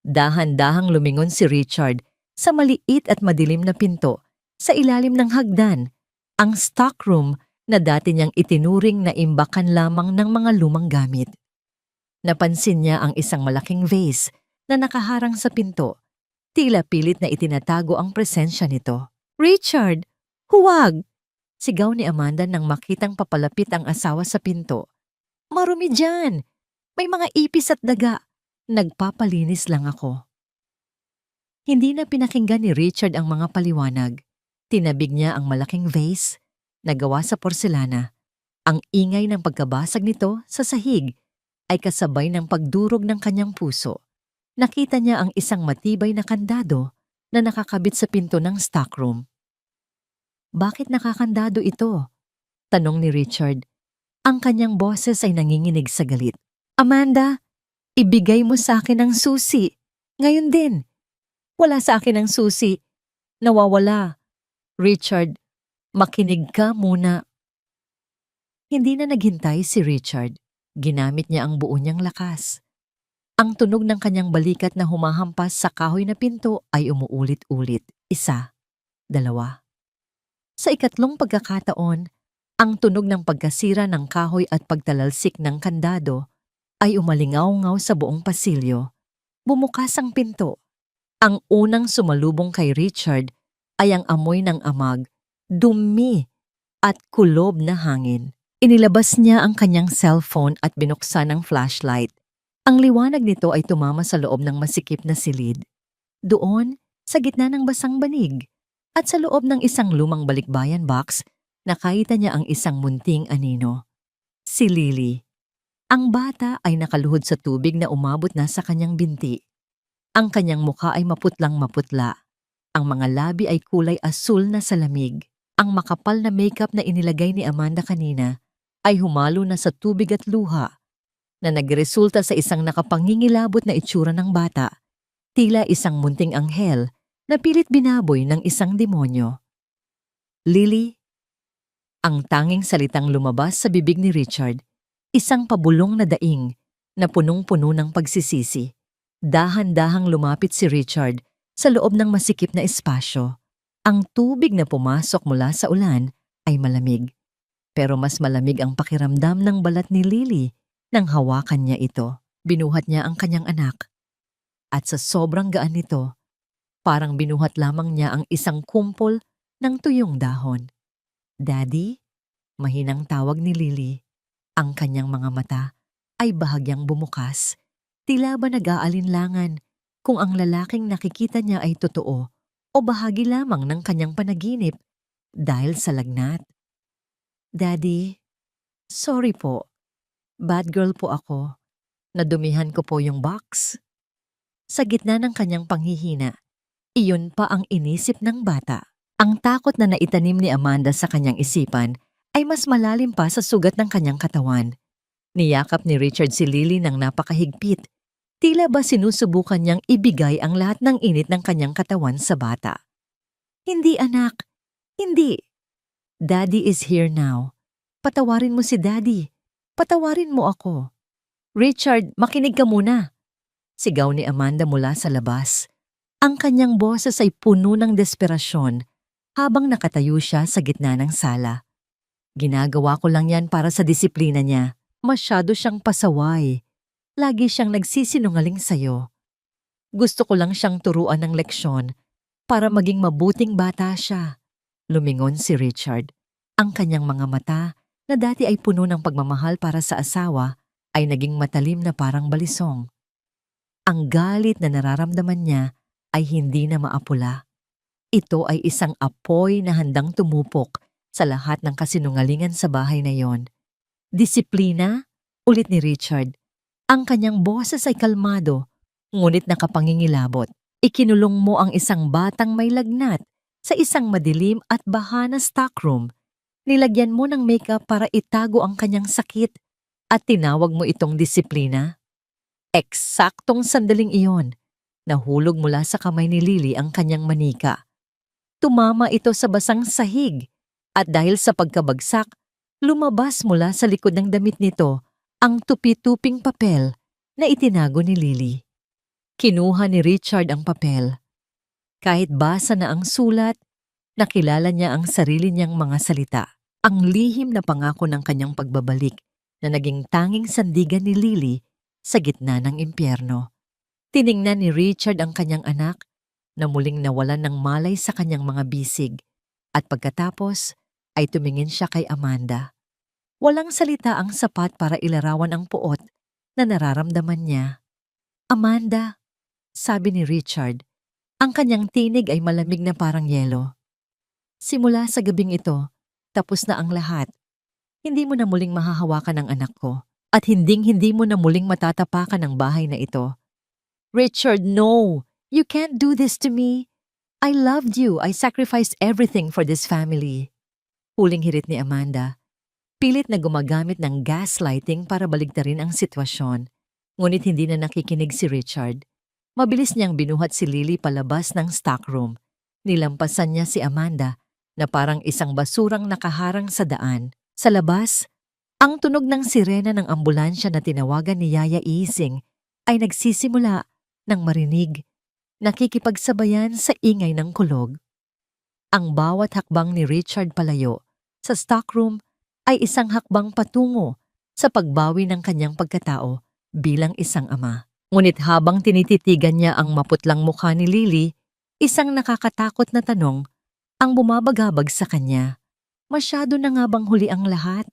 Dahan-dahang lumingon si Richard sa maliit at madilim na pinto sa ilalim ng hagdan, ang stockroom na dati niyang itinuring na imbakan lamang ng mga lumang gamit. Napansin niya ang isang malaking vase na nakaharang sa pinto. Tila pilit na itinatago ang presensya nito. Richard! Huwag! Sigaw ni Amanda nang makitang papalapit ang asawa sa pinto. Marumi dyan! May mga ipis at daga. Nagpapalinis lang ako. Hindi na pinakinggan ni Richard ang mga paliwanag. Tinabig niya ang malaking vase na gawa sa porselana. Ang ingay ng pagkabasag nito sa sahig ay kasabay ng pagdurog ng kanyang puso. Nakita niya ang isang matibay na kandado na nakakabit sa pinto ng stockroom. Bakit nakakandado ito? Tanong ni Richard. Ang kanyang boses ay nanginginig sa galit. Amanda, ibigay mo sa akin ang susi. Ngayon din. Wala sa akin ang susi. Nawawala. Richard, makinig ka muna. Hindi na naghintay si Richard. Ginamit niya ang buo niyang lakas. Ang tunog ng kanyang balikat na humahampas sa kahoy na pinto ay umuulit-ulit. 1, 2. Sa ikatlong pagkakataon, ang tunog ng pagkasira ng kahoy at pagtalalsik ng kandado ay umalingaw-ngaw sa buong pasilyo. Bumukas ang pinto. Ang unang sumalubong kay Richard ay ang amoy ng amag, dumi at kulob na hangin. Inilabas niya ang kanyang cellphone at binuksan ang flashlight. Ang liwanag nito ay tumama sa loob ng masikip na silid. Doon, sa gitna ng basang banig, at sa loob ng isang lumang balikbayan box, nakita niya ang isang munting anino. Si Lily. Ang bata ay nakaluhod sa tubig na umabot na sa kanyang binti. Ang kanyang mukha ay maputlang maputla. Ang mga labi ay kulay asul na sa lamig. Ang makapal na makeup na inilagay ni Amanda kanina ay humalo na sa tubig at luha na nagresulta sa isang nakapangingilabot na itsura ng bata, tila isang munting anghel na pilit binaboy ng isang demonyo. Lily, ang tanging salitang lumabas sa bibig ni Richard, isang pabulong na daing na punong-puno ng pagsisisi. Dahan-dahang lumapit si Richard sa loob ng masikip na espasyo. Ang tubig na pumasok mula sa ulan ay malamig. Pero mas malamig ang pakiramdam ng balat ni Lily nang hawakan niya ito. Binuhat niya ang kanyang anak. At sa sobrang gaan nito, parang binuhat lamang niya ang isang kumpol ng tuyong dahon. Daddy? Mahinang tawag ni Lily. Ang kanyang mga mata ay bahagyang bumukas. Tila ba nag-aalinlangan kung ang lalaking nakikita niya ay totoo o bahagi lamang ng kanyang panaginip dahil sa lagnat. Daddy, sorry po. Bad girl po ako. Nadumihan ko po yung box. Sa gitna ng kanyang panghihina, iyon pa ang inisip ng bata. Ang takot na naitanim ni Amanda sa kanyang isipan ay mas malalim pa sa sugat ng kanyang katawan. Niyakap ni Richard si Lily ng napakahigpit. Tila ba sinusubukan niyang ibigay ang lahat ng init ng kanyang katawan sa bata. Hindi anak, hindi. Daddy is here now. Patawarin mo si Daddy. Patawarin mo ako. Richard, makinig ka muna. Sigaw ni Amanda mula sa labas. Ang kanyang boses ay puno ng desperasyon habang nakatayo siya sa gitna ng sala. Ginagawa ko lang yan para sa disiplina niya. Masyado siyang pasaway. Lagi siyang nagsisinungaling sa'yo. Gusto ko lang siyang turuan ng leksyon para maging mabuting bata siya. Lumingon si Richard. Ang kanyang mga mata na dati ay puno ng pagmamahal para sa asawa ay naging matalim na parang balisong. Ang galit na nararamdaman niya ay hindi na maapula. Ito ay isang apoy na handang tumupok sa lahat ng kasinungalingan sa bahay na yon. Disiplina? Ulit ni Richard. Ang kanyang boses ay kalmado, ngunit nakapangingilabot. Ikinulong mo ang isang batang may lagnat sa isang madilim at baha na stockroom. Nilagyan mo ng makeup para itago ang kanyang sakit at tinawag mo itong disiplina? Eksaktong sandaling iyon, nahulog mula sa kamay ni Lily ang kanyang manika. Tumama ito sa basang sahig at dahil sa pagkabagsak, lumabas mula sa likod ng damit nito ang tupi-tuping papel na itinago ni Lily. Kinuha ni Richard ang papel. Kahit basa na ang sulat, nakilala niya ang sarili niyang mga salita. Ang lihim na pangako ng kanyang pagbabalik na naging tanging sandigan ni Lily sa gitna ng impyerno. Tiningnan ni Richard ang kanyang anak na muling nawalan ng malay sa kanyang mga bisig at pagkatapos ay tumingin siya kay Amanda. Walang salita ang sapat para ilarawan ang puot na nararamdaman niya. Amanda, sabi ni Richard, ang kanyang tinig ay malamig na parang yelo. Simula sa gabing ito, tapos na ang lahat. Hindi mo na muling mahahawakan ang anak ko at hindi mo na muling matatapakan ang bahay na ito. Richard, no! You can't do this to me. I loved you. I sacrificed everything for this family. Huling hirit ni Amanda. Pilit na gumagamit ng gaslighting para baligtarin ang sitwasyon. Ngunit hindi na nakikinig si Richard. Mabilis niyang binuhat si Lily palabas ng stockroom. Nilampasan niya si Amanda na parang isang basurang nakaharang sa daan. Sa labas, ang tunog ng sirena ng ambulansya na tinawagan ni Yaya Ising ay nagsisimula ng marinig, nakikipagsabayan sa ingay ng kulog. Ang bawat hakbang ni Richard palayo sa stockroom ay isang hakbang patungo sa pagbawi ng kanyang pagkatao bilang isang ama. Ngunit habang tinititigan niya ang maputlang mukha ni Lily, isang nakakatakot na tanong ang bumabagabag sa kanya. Masyado na nga bang huli ang lahat?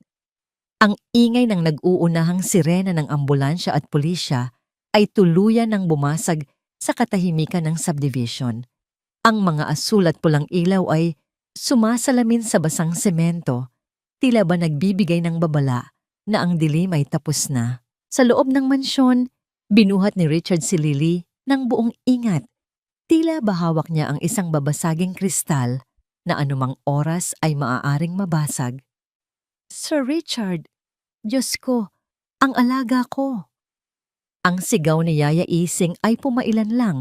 Ang ingay ng nag-uunahang sirena ng ambulansya at pulisya ay tuluyan ng bumasag sa katahimikan ng subdivision. Ang mga asul at pulang ilaw ay sumasalamin sa basang semento, tila ba nagbibigay ng babala na ang dilim ay tapos na. Sa loob ng mansyon, binuhat ni Richard si Lily ng buong ingat. Tila ba hawak niya ang isang babasaging kristal na anumang oras ay maaaring mabasag. Sir Richard, Diyos ko, ang alaga ko. Ang sigaw ni Yaya Ising ay pumailan lang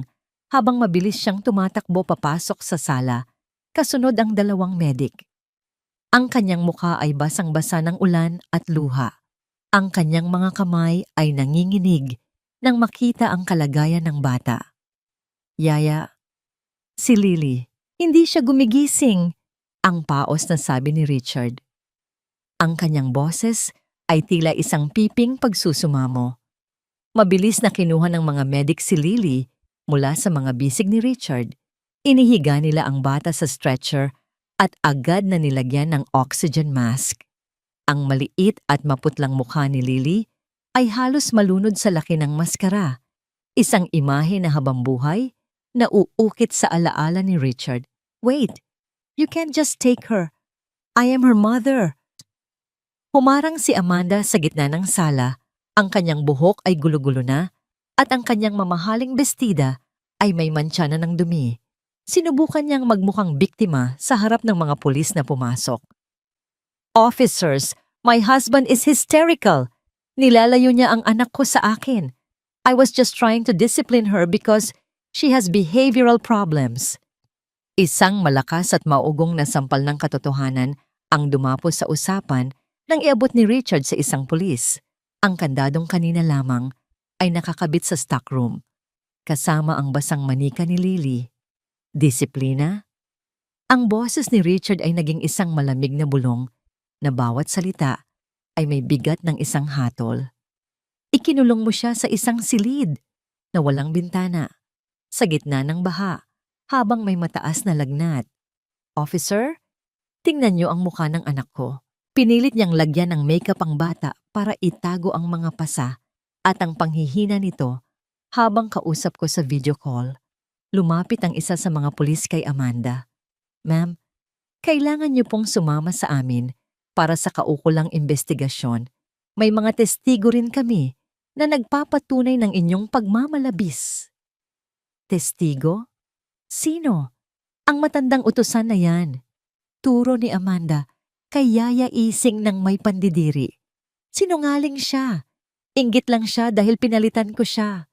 habang mabilis siyang tumatakbo papasok sa sala, kasunod ang dalawang medik. Ang kanyang mukha ay basang-basa ng ulan at luha. Ang kanyang mga kamay ay nanginginig nang makita ang kalagayan ng bata. Yaya, si Lily. Hindi siya gumigising, ang paos na sabi ni Richard. Ang kanyang boses ay tila isang piping pagsusumamo. Mabilis na kinuha ng mga medic si Lily mula sa mga bisig ni Richard. Inihiga nila ang bata sa stretcher at agad na nilagyan ng oxygen mask. Ang maliit at maputlang mukha ni Lily ay halos malunod sa laki ng maskara. Isang imahe na habambuhay na uukit sa alaala ni Richard. Wait, you can't just take her. I am her mother. Humarang si Amanda sa gitna ng sala. Ang kanyang buhok ay gulo-gulo na at ang kanyang mamahaling bestida ay may mantsa na ng dumi. Sinubukan niyang magmukhang biktima sa harap ng mga pulis na pumasok. Officers, my husband is hysterical. Nilalayo niya ang anak ko sa akin. I was just trying to discipline her because she has behavioral problems. Isang malakas at maugong na sampal ng katotohanan ang dumapo sa usapan nang iabot ni Richard sa isang pulis. Ang kandadong kanina lamang ay nakakabit sa stockroom, kasama ang basang manika ni Lily. Disiplina? Ang boses ni Richard ay naging isang malamig na bulong na bawat salita ay may bigat ng isang hatol. Ikinulong mo siya sa isang silid na walang bintana, sa gitna ng baha, habang may mataas na lagnat. Officer, tingnan niyo ang mukha ng anak ko. Pinilit niyang lagyan ng makeup ang bata para itago ang mga pasa at ang panghihina nito habang kausap ko sa video call. Lumapit ang isa sa mga pulis kay Amanda. Ma'am, kailangan niyo pong sumama sa amin para sa kaukulang investigasyon. May mga testigo rin kami na nagpapatunay ng inyong pagmamalabis. Testigo? Sino? Ang matandang utusan na yan. Turo ni Amanda kay Yaya Ising ng may pandidiri. Sinungaling siya. Inggit lang siya dahil pinalitan ko siya.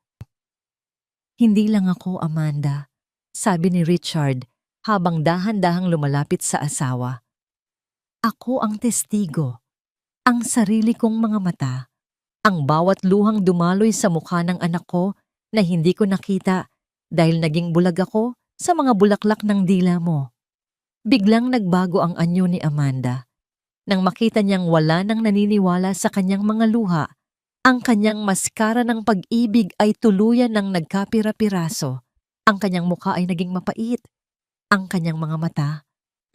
Hindi lang ako, Amanda, sabi ni Richard habang dahan-dahang lumalapit sa asawa. Ako ang testigo. Ang sarili kong mga mata. Ang bawat luhang dumaloy sa mukha ng anak ko na hindi ko nakita dahil naging bulag ako sa mga bulaklak ng dila mo. Biglang nagbago ang anyo ni Amanda. Nang makita niyang wala nang naniniwala sa kanyang mga luha, ang kanyang maskara ng pag-ibig ay tuluyan ng nagkapira-piraso. Ang kanyang mukha ay naging mapait. Ang kanyang mga mata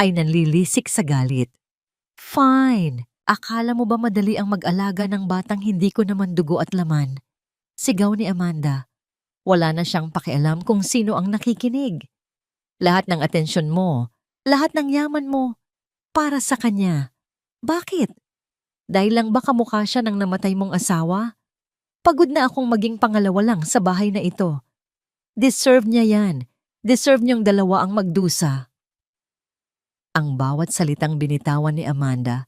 ay nanlilisik sa galit. Fine! Akala mo ba madali ang mag-alaga ng batang hindi ko naman dugo at laman? Sigaw ni Amanda. Wala na siyang pakialam kung sino ang nakikinig. Lahat ng atensyon mo, lahat ng yaman mo, para sa kanya. Bakit? Dahil lang ba kamukha siya ng namatay mong asawa? Pagod na akong maging pangalawa lang sa bahay na ito. Deserve niya yan. Deserve niyong dalawa ang magdusa. Ang bawat salitang binitawan ni Amanda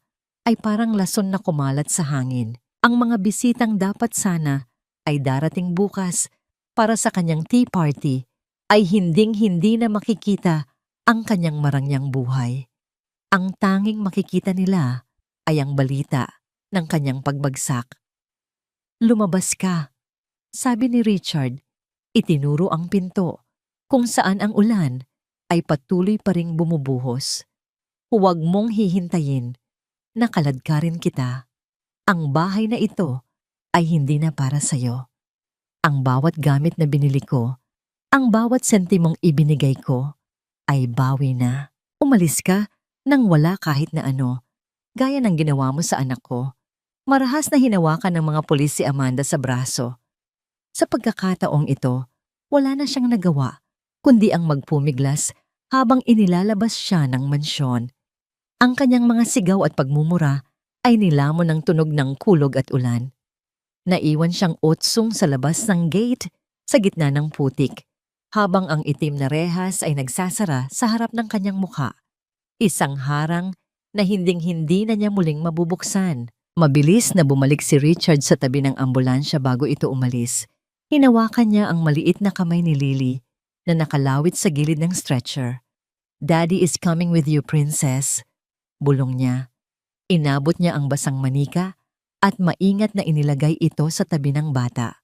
ay parang lason na kumalat sa hangin. Ang mga bisitang dapat sana ay darating bukas para sa kanyang tea party ay hinding-hindi na makikita ang kanyang marangyang buhay. Ang tanging makikita nila ay ang balita ng kanyang pagbagsak. Lumabas ka, sabi ni Richard. Itinuro ang pinto kung saan ang ulan ay patuloy pa ring bumubuhos. Huwag mong hihintayin. Nakaladkarin kita. Ang bahay na ito ay hindi na para sa'yo. Ang bawat gamit na binili ko, ang bawat sentimong ibinigay ko, ay bawi na. Umalis ka nang wala kahit na ano, gaya ng ginawa mo sa anak ko. Marahas na hinawakan ng mga pulis si Amanda sa braso. Sa pagkakataong ito, wala na siyang nagawa, kundi ang magpumiglas habang inilalabas siya ng mansyon. Ang kanyang mga sigaw at pagmumura ay nilamon ng tunog ng kulog at ulan. Naiwan siyang otsong sa labas ng gate sa gitna ng putik, habang ang itim na rehas ay nagsasara sa harap ng kanyang mukha. Isang harang na hinding-hindi na niya muling mabubuksan. Mabilis na bumalik si Richard sa tabi ng ambulansya bago ito umalis. Hinawakan niya ang maliit na kamay ni Lily na nakalawit sa gilid ng stretcher. Daddy is coming with you, princess. Bulong niya. Inabot niya ang basang manika at maingat na inilagay ito sa tabi ng bata.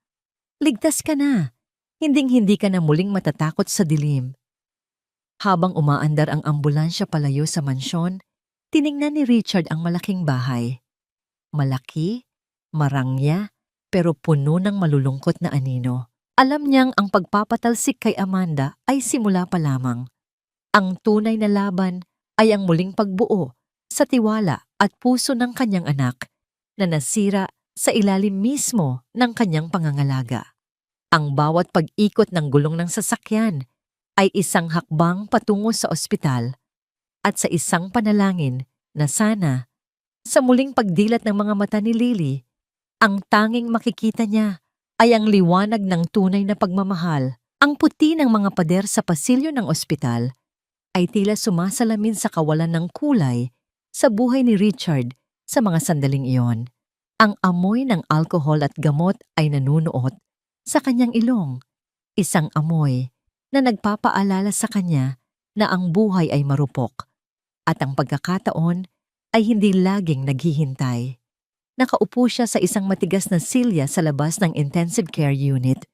Ligtas ka na. Hinding-hindi ka na muling matatakot sa dilim. Habang umaandar ang ambulansya palayo sa mansyon, tiningnan ni Richard ang malaking bahay. Malaki, marangya, pero puno ng malulungkot na anino. Alam niyang ang pagpapatalsik kay Amanda ay simula pa lamang. Ang tunay na laban ay ang muling pagbuo sa tiwala at puso ng kanyang anak na nasira sa ilalim mismo ng kanyang pangangalaga. Ang bawat pag-ikot ng gulong ng sasakyan ay isang hakbang patungo sa ospital at sa isang panalangin na sana, sa muling pagdilat ng mga mata ni Lily, ang tanging makikita niya ay ang liwanag ng tunay na pagmamahal. Ang puti ng mga pader sa pasilyo ng ospital ay tila sumasalamin sa kawalan ng kulay sa buhay ni Richard sa mga sandaling iyon. Ang amoy ng alkohol at gamot ay nanunuot sa kanyang ilong, isang amoy na nagpapaalala sa kanya na ang buhay ay marupok at ang pagkakataon ay hindi laging naghihintay. Nakaupo siya sa isang matigas na silya sa labas ng intensive care unit.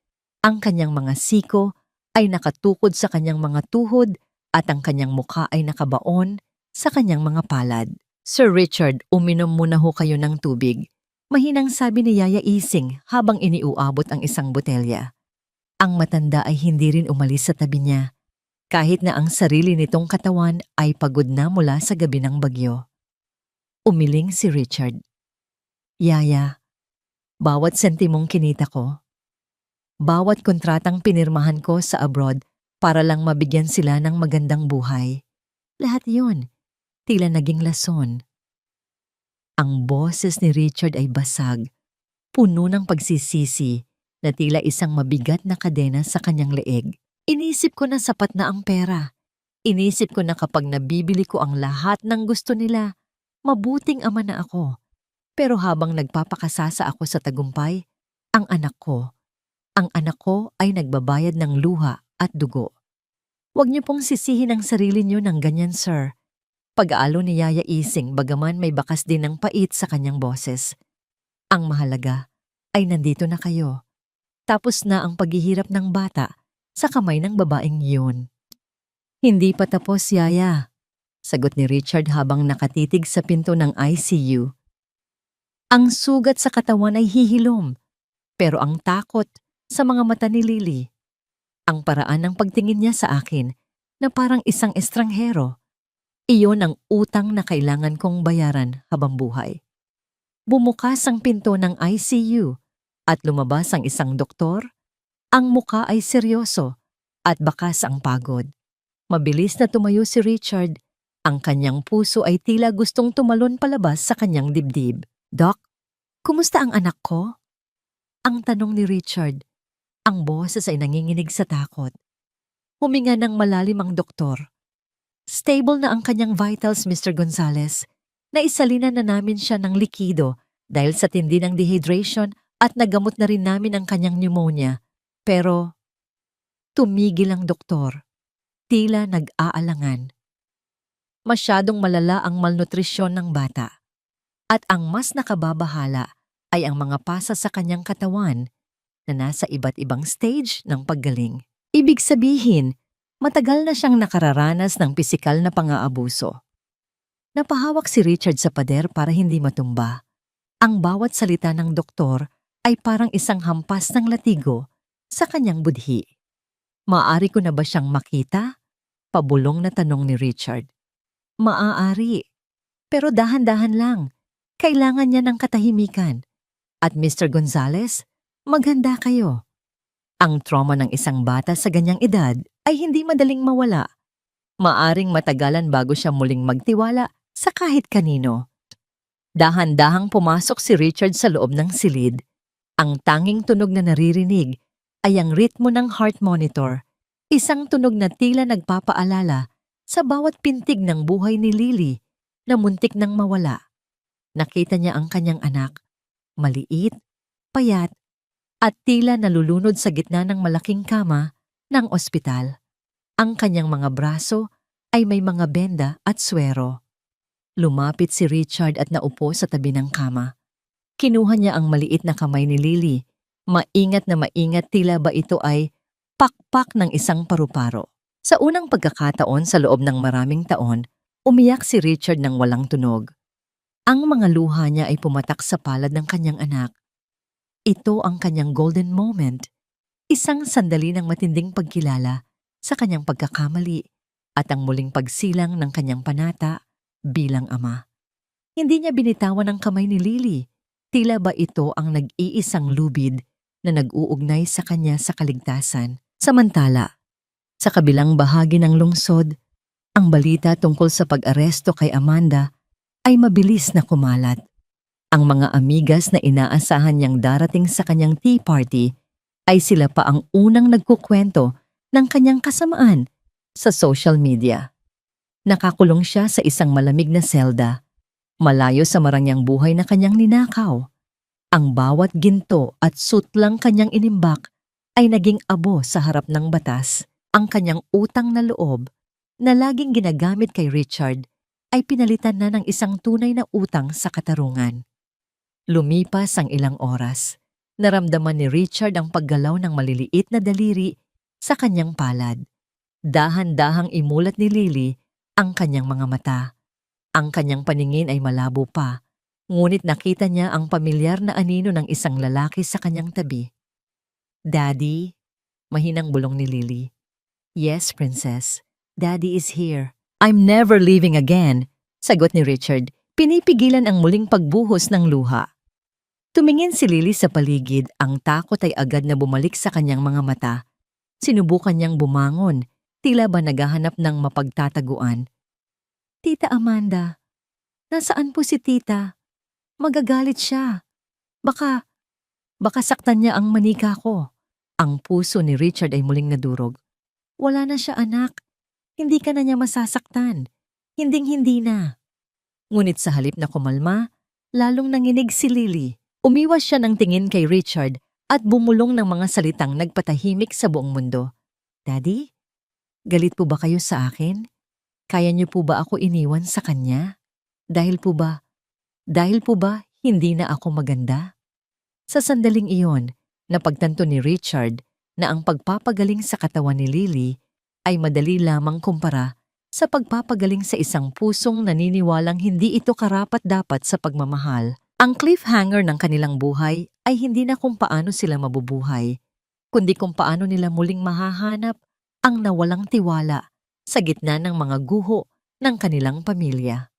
Ang kanyang mga siko ay nakatukod sa kanyang mga tuhod at ang kanyang mukha ay nakabaon sa kanyang mga palad. Sir Richard, uminom muna ho kayo ng tubig. Mahinang sabi ni Yaya Ising habang iniuabot ang isang botelya. Ang matanda ay hindi rin umalis sa tabi niya, kahit na ang sarili nitong katawan ay pagod na mula sa gabi ng bagyo. Umiling si Richard. Yaya, bawat sentimong kinita ko, bawat kontratang pinirmahan ko sa abroad para lang mabigyan sila ng magandang buhay, lahat yun, tila naging lason. Ang boses ni Richard ay basag, puno ng pagsisisi na tila isang mabigat na kadena sa kanyang leeg. Inisip ko na sapat na ang pera. Inisip ko na kapag nabibili ko ang lahat ng gusto nila, mabuting ama na ako. Pero habang nagpapakasasa ako sa tagumpay, ang anak ko ay nagbabayad ng luha at dugo. Huwag niyo pong sisihin ang sarili niyo ng ganyan, sir. Pag-aalo ni Yaya Ising bagaman may bakas din ng pait sa kanyang boses. Ang mahalaga ay nandito na kayo. Tapos na ang paghihirap ng bata sa kamay ng babaeng yun. Hindi pa tapos, Yaya, sagot ni Richard habang nakatitig sa pinto ng ICU. Ang sugat sa katawan ay hihilom, pero ang takot sa mga mata ni Lily. Ang paraan ng pagtingin niya sa akin na parang isang estranghero. Iyon ang utang na kailangan kong bayaran habang buhay. Bumukas ang pinto ng ICU at lumabas ang isang doktor. Ang muka ay seryoso at bakas ang pagod. Mabilis na tumayo si Richard. Ang kanyang puso ay tila gustong tumalon palabas sa kanyang dibdib. Doc, kumusta ang anak ko? Ang tanong ni Richard. Ang boses ay nanginginig sa takot. Huminga ng malalim ang doktor. Stable na ang kanyang vitals, Mr. Gonzales. Naisalinan na namin siya ng likido dahil sa tindi ng dehydration at nagamot na rin namin ang kanyang pneumonia. Pero tumigil ang doktor. Tila nag-aalangan. Masyadong malala ang malnutrisyon ng bata. At ang mas nakababahala ay ang mga pasa sa kanyang katawan na nasa iba't ibang stage ng paggaling. Ibig sabihin, matagal na siyang nakararanas ng pisikal na pang-aabuso. Napahawak si Richard sa pader para hindi matumba. Ang bawat salita ng doktor ay parang isang hampas ng latigo sa kanyang budhi. Maaari ko na ba siyang makita? Pabulong na tanong ni Richard. Maaari. Pero dahan-dahan lang. Kailangan niya ng katahimikan. At Mr. Gonzales, maghanda kayo. Ang trauma ng isang bata sa ganyang edad ay hindi madaling mawala. Maaring matagalan bago siya muling magtiwala sa kahit kanino. Dahan-dahang pumasok si Richard sa loob ng silid. Ang tanging tunog na naririnig ay ang ritmo ng heart monitor, isang tunog na tila nagpapaalala sa bawat pintig ng buhay ni Lily na muntik nang mawala. Nakita niya ang kanyang anak, maliit, payat, at tila nalulunod sa gitna ng malaking kama ng ospital. Ang kanyang mga braso ay may mga benda at swero. Lumapit si Richard at naupo sa tabi ng kama. Kinuha niya ang maliit na kamay ni Lily. Maingat na maingat, tila ba ito ay pakpak ng isang paru-paro. Sa unang pagkakataon sa loob ng maraming taon, umiyak si Richard ng walang tunog. Ang mga luha niya ay pumatak sa palad ng kanyang anak. Ito ang kanyang golden moment, isang sandali ng matinding pagkilala sa kanyang pagkakamali at ang muling pagsilang ng kanyang panata bilang ama. Hindi niya binitawan ang kamay ni Lily. Tila ba ito ang nag-iisang lubid na nag-uugnay sa kanya sa kaligtasan. Samantala, sa kabilang bahagi ng lungsod, ang balita tungkol sa pag-aresto kay Amanda ay mabilis na kumalat. Ang mga amigas na inaasahan niyang darating sa kanyang tea party ay sila pa ang unang nagkukwento ng kanyang kasamaan sa social media. Nakakulong siya sa isang malamig na selda, malayo sa marangyang buhay na kanyang ninakaw. Ang bawat ginto at sutlang kanyang inimbak ay naging abo sa harap ng batas. Ang kanyang utang na loob na laging ginagamit kay Richard ay pinalitan na ng isang tunay na utang sa katarungan. Lumipas ang ilang oras. Naramdaman ni Richard ang paggalaw ng maliliit na daliri sa kanyang palad. Dahan-dahang imulat ni Lily ang kanyang mga mata. Ang kanyang paningin ay malabo pa, ngunit nakita niya ang pamilyar na anino ng isang lalaki sa kanyang tabi. "Daddy?" Mahinang bulong ni Lily. "Yes, Princess. Daddy is here." "I'm never leaving again," sagot ni Richard, pinipigilan ang muling pagbuhos ng luha. Tumingin si Lily sa paligid, ang takot ay agad na bumalik sa kanyang mga mata. Sinubukan niyang bumangon, tila ba naghahanap ng mapagtataguan. "Tita Amanda, nasaan po si tita? Magagalit siya. Baka saktan niya ang manika ko." Ang puso ni Richard ay muling nadurog. "Wala na siya, anak. Hindi ka na niya masasaktan. Hinding-hindi na." Ngunit sa halip na kumalma, lalong nanginig si Lily. Umiwas siya ng tingin kay Richard at bumulong ng mga salitang nagpatahimik sa buong mundo. "Daddy, galit po ba kayo sa akin? Kaya niyo po ba ako iniwan sa kanya? Dahil po ba hindi na ako maganda?" Sa sandaling iyon, napagtanto ni Richard na ang pagpapagaling sa katawan ni Lily ay madali lamang kumpara sa pagpapagaling sa isang pusong naniniwalang hindi ito karapat-dapat sa pagmamahal. Ang cliffhanger ng kanilang buhay ay hindi na kung paano sila mabubuhay, kundi kung paano nila muling mahahanap ang nawalang tiwala sa gitna ng mga guho ng kanilang pamilya.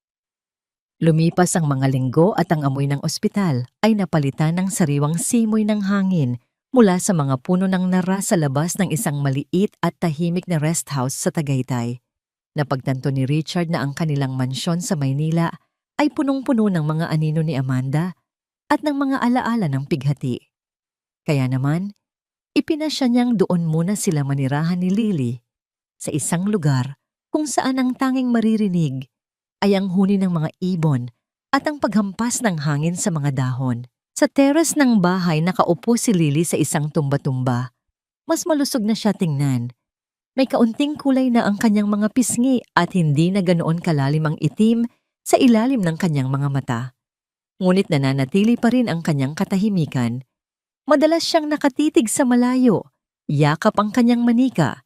Lumipas ang mga linggo at ang amoy ng ospital ay napalitan ng sariwang simoy ng hangin mula sa mga puno ng nara sa labas ng isang maliit at tahimik na rest house sa Tagaytay. Napagtanto ni Richard na ang kanilang mansyon sa Maynila ay punong-puno ng mga anino ni Amanda at ng mga alaala ng pighati. Kaya naman, ipinasya niyang doon muna sila manirahan ni Lily sa isang lugar kung saan ang tanging maririnig ay ang huni ng mga ibon at ang paghampas ng hangin sa mga dahon. Sa teras ng bahay nakaupo si Lily sa isang tumba-tumba. Mas malusog na siya tingnan. May kaunting kulay na ang kanyang mga pisngi at hindi na ganoon kalalim ang itim sa ilalim ng kanyang mga mata. Ngunit nananatili pa rin ang kanyang katahimikan. Madalas siyang nakatitig sa malayo, yakap ang kanyang manika,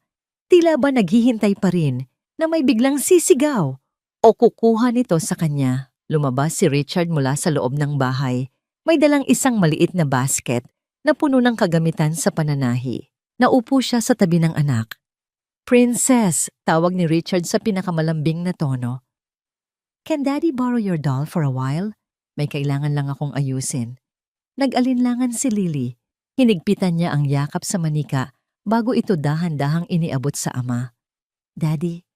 tila ba naghihintay pa rin na may biglang sisigaw o kukuha nito sa kanya. Lumabas si Richard mula sa loob ng bahay. May dalang isang maliit na basket na puno ng kagamitan sa pananahi. Naupo siya sa tabi ng anak. "Princess," tawag ni Richard sa pinakamalambing na tono. "Can Daddy borrow your doll for a while? May kailangan lang akong ayusin." Nag-alinlangan si Lily. Hinigpitan niya ang yakap sa manika bago ito dahan-dahang iniabot sa ama. "Daddy,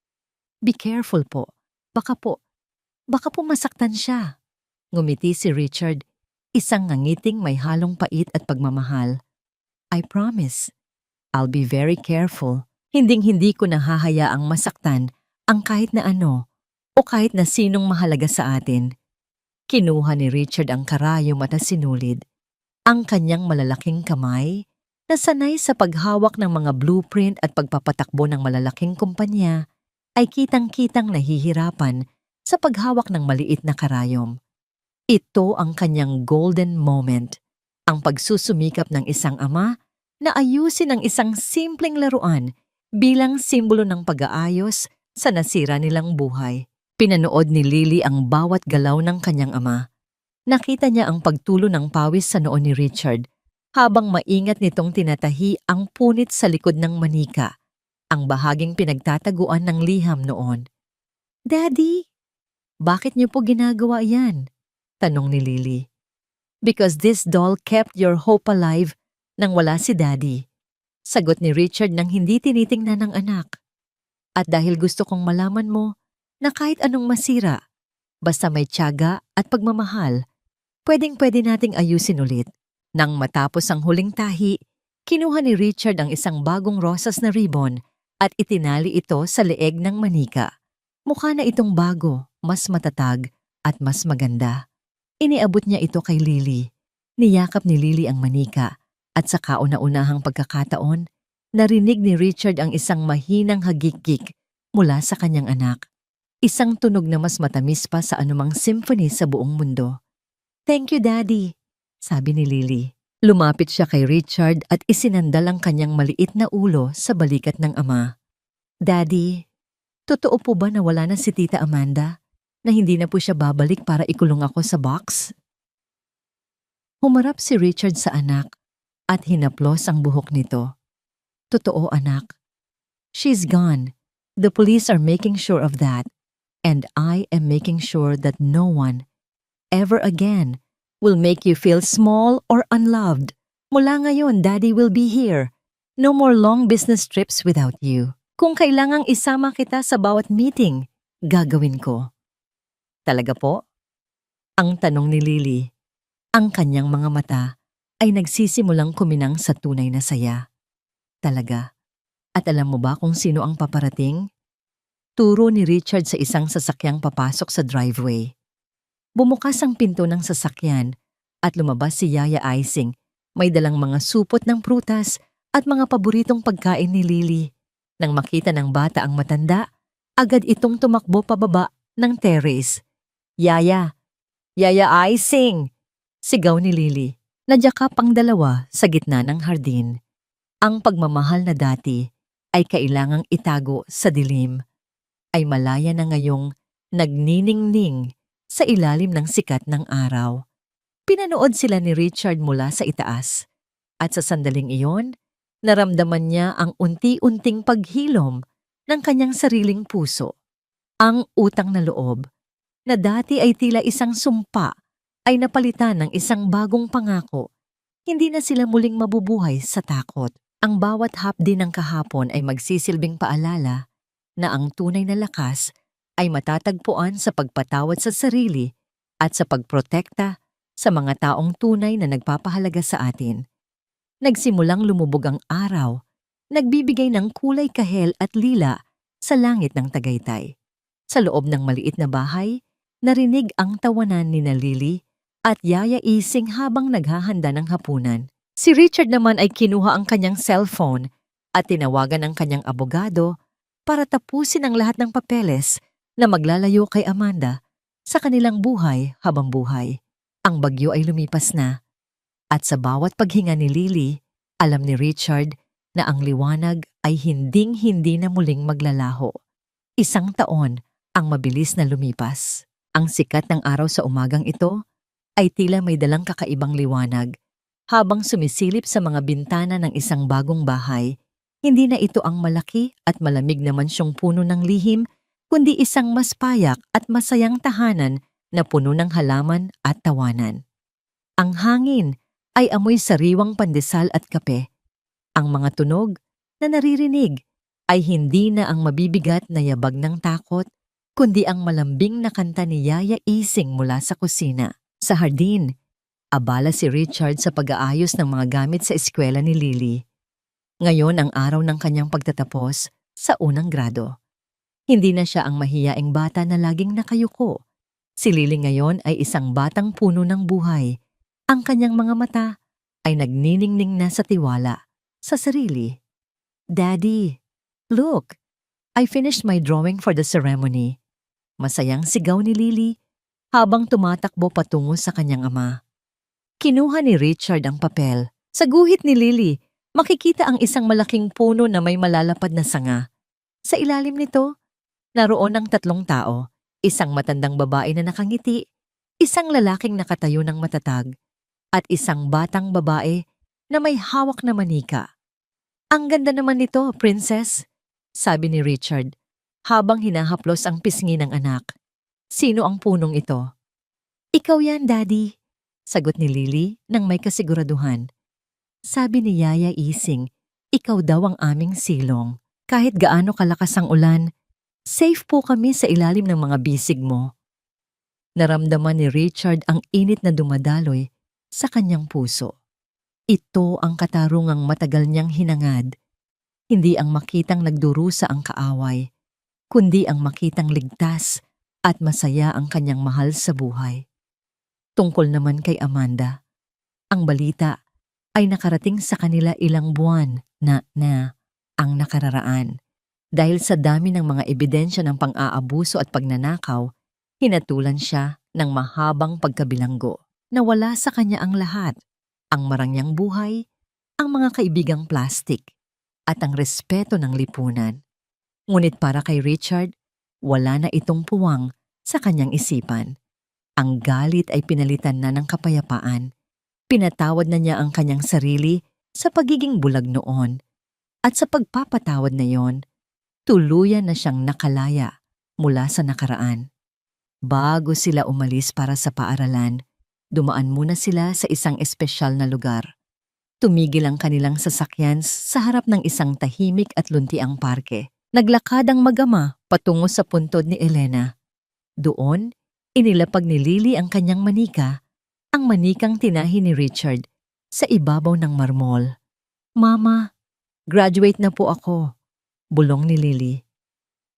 be careful po. Baka po masaktan siya." Ngumiti si Richard, isang ngangiting may halong pait at pagmamahal. "I promise. I'll be very careful. Hinding-hindi ko nahahayaang masaktan ang kahit na ano o kahit na sinong mahalaga sa atin." Kinuha ni Richard ang karayom at sinulid. Ang kanyang malalaking kamay, na sanay sa paghawak ng mga blueprint at pagpapatakbo ng malalaking kumpanya, ay kitang-kitang nahihirapan sa paghawak ng maliit na karayom. Ito ang kanyang golden moment, ang pagsusumikap ng isang ama na ayusin ang isang simpleng laruan bilang simbolo ng pag-aayos sa nasira nilang buhay. Pinanood ni Lily ang bawat galaw ng kanyang ama. Nakita niya ang pagtulo ng pawis sa noo ni Richard habang maingat nitong tinatahi ang punit sa likod ng manika, ang bahaging pinagtataguan ng liham noon. "Daddy, bakit niyo po ginagawa yan?" tanong ni Lily. "Because this doll kept your hope alive nang wala si Daddy. Sagot ni Richard nang hindi tinitingnan ng anak. At dahil gusto kong malaman mo na kahit anong masira, basta may tiyaga at pagmamahal, pwedeng-pwede nating ayusin ulit. Nang matapos ang huling tahi, kinuha ni Richard ang isang bagong rosas na ribbon at itinali ito sa leeg ng manika. Mukha na itong bago, mas matatag at mas maganda. Iniabot niya ito kay Lily. Niyakap ni Lily ang manika at sa kauna-unahang pagkakataon, narinig ni Richard ang isang mahinang hagik-gik mula sa kanyang anak. Isang tunog na mas matamis pa sa anumang symphony sa buong mundo. "Thank you, Daddy," sabi ni Lily. Lumapit siya kay Richard at isinandal ang kanyang maliit na ulo sa balikat ng ama. "Daddy, totoo po ba na wala na si Tita Amanda? Na hindi na po siya babalik para ikulong ako sa box?" Humarap si Richard sa anak at hinaplos ang buhok nito. "Totoo, anak. She's gone. The police are making sure of that. And I am making sure that no one, ever again, will make you feel small or unloved. Mula ngayon, Daddy will be here. No more long business trips without you. Kung kailangang isama kita sa bawat meeting, gagawin ko." "Talaga po?" ang tanong ni Lily. Ang kanyang mga mata ay nagsisimulang kuminang sa tunay na saya. "Talaga? At alam mo ba kung sino ang paparating?" Turo ni Richard sa isang sasakyang papasok sa driveway. Bumukas ang pinto ng sasakyan at lumabas si Yaya Icing, may dalang mga supot ng prutas at mga paboritong pagkain ni Lily. Nang makita ng bata ang matanda, agad itong tumakbo pababa ng terrace. "Yaya! Yaya Icing!" sigaw ni Lily. Nadyakap ang dalawa sa gitna ng hardin. Ang pagmamahal na dati ay kailangang itago sa dilim, ay malaya na ngayong nagniningning sa ilalim ng sikat ng araw. Pinanood sila ni Richard mula sa itaas, at sa sandaling iyon, naramdaman niya ang unti-unting paghilom ng kanyang sariling puso. Ang utang na loob, na dati ay tila isang sumpa, ay napalitan ng isang bagong pangako. Hindi na sila muling mabubuhay sa takot. Ang bawat hapdi ng kahapon ay magsisilbing paalala na ang tunay na lakas ay matatagpuan sa pagpatawad sa sarili at sa pagprotekta sa mga taong tunay na nagpapahalaga sa atin. Nagsimulang lumubog ang araw, nagbibigay ng kulay kahel at lila sa langit ng Tagaytay. Sa loob ng maliit na bahay, narinig ang tawanan ni Lily at Yaya Icing habang naghahanda ng hapunan. Si Richard naman ay kinuha ang kanyang cellphone at tinawagan ang kanyang abogado para tapusin ang lahat ng papeles na maglalayo kay Amanda sa kanilang buhay habang buhay. Ang bagyo ay lumipas na, at sa bawat paghinga ni Lily, alam ni Richard na ang liwanag ay hinding-hindi na muling maglalaho. 1 taon ang mabilis na lumipas. Ang sikat ng araw sa umagang ito ay tila may dalang kakaibang liwanag. Habang sumisilip sa mga bintana ng isang bagong bahay, hindi na ito ang malaki at malamig na mansyong puno ng lihim, kundi isang mas payak at masayang tahanan na puno ng halaman at tawanan. Ang hangin ay amoy sariwang pandesal at kape. Ang mga tunog na naririnig ay hindi na ang mabibigat na yabag ng takot, kundi ang malambing na kanta ni Yaya Icing mula sa kusina. Sa hardin, abala si Richard sa pag-aayos ng mga gamit sa eskwela ni Lily. Ngayon ang araw ng kanyang pagtatapos sa unang grado. Hindi na siya ang mahiyaing bata na laging nakayuko. Si Lily ngayon ay isang batang puno ng buhay. Ang kanyang mga mata ay nagniningning na sa tiwala sa sarili. "Daddy, look! I finished my drawing for the ceremony." Masayang sigaw ni Lily habang tumatakbo patungo sa kanyang ama. Kinuha ni Richard ang papel. Sa guhit ni Lily, makikita ang isang malaking puno na may malalapad na sanga. Sa ilalim nito, naroon ang 3 tao, isang matandang babae na nakangiti, isang lalaking nakatayo ng matatag, at isang batang babae na may hawak na manika. "Ang ganda naman nito, Princess," sabi ni Richard, habang hinahaplos ang pisngi ng anak. "Sino ang punong ito?" "Ikaw yan, Daddy," sagot ni Lily nang may kasiguraduhan. Sabi ni Yaya Ising, ikaw daw ang aming silong. Kahit gaano kalakas ang ulan, safe po kami sa ilalim ng mga bisig mo. Naramdaman ni Richard ang init na dumadaloy sa kanyang puso. Ito ang katarungang matagal niyang hinangad. Hindi ang makitang nagdurusa ang kaaway, kundi ang makitang ligtas at masaya ang kanyang mahal sa buhay. Tungkol naman kay Amanda, ang balita ay nakarating sa kanila ilang buwan na ang nakararaan. Dahil sa dami ng mga ebidensya ng pang-aabuso at pagnanakaw, hinatulan siya ng mahabang pagkabilanggo. Nawala sa kanya ang lahat, ang marangyang buhay, ang mga kaibigang plastik, at ang respeto ng lipunan. Ngunit para kay Richard, wala na itong puwang sa kanyang isipan. Ang galit ay pinalitan na ng kapayapaan. Pinatawad na niya ang kanyang sarili sa pagiging bulag noon. At sa pagpapatawad na yon, tuluyan na siyang nakalaya mula sa nakaraan. Bago sila umalis para sa paaralan, dumaan muna sila sa isang espesyal na lugar. Tumigil ang kanilang sasakyan sa harap ng isang tahimik at luntiang parke. Naglakad ang mag-ama patungo sa puntod ni Elena. Doon, inilapag ni Lily ang kanyang manika, ang manikang tinahi ni Richard, sa ibabaw ng marmol. Mama, graduate na po ako, bulong ni Lily.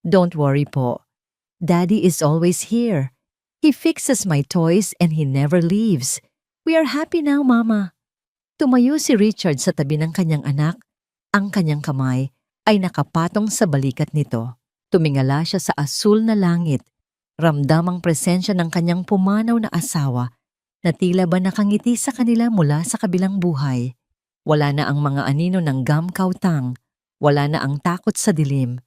Don't worry po. Daddy is always here. He fixes my toys and he never leaves. We are happy now, Mama. Tumayo si Richard sa tabi ng kanyang anak. Ang kanyang kamay ay nakapatong sa balikat nito. Tumingala siya sa asul na langit. Ramdam ang presensya ng kanyang pumanaw na asawa na tila ba nakangiti sa kanila mula sa kabilang buhay. Wala na ang mga anino ng gamkautang. Wala na ang takot sa dilim.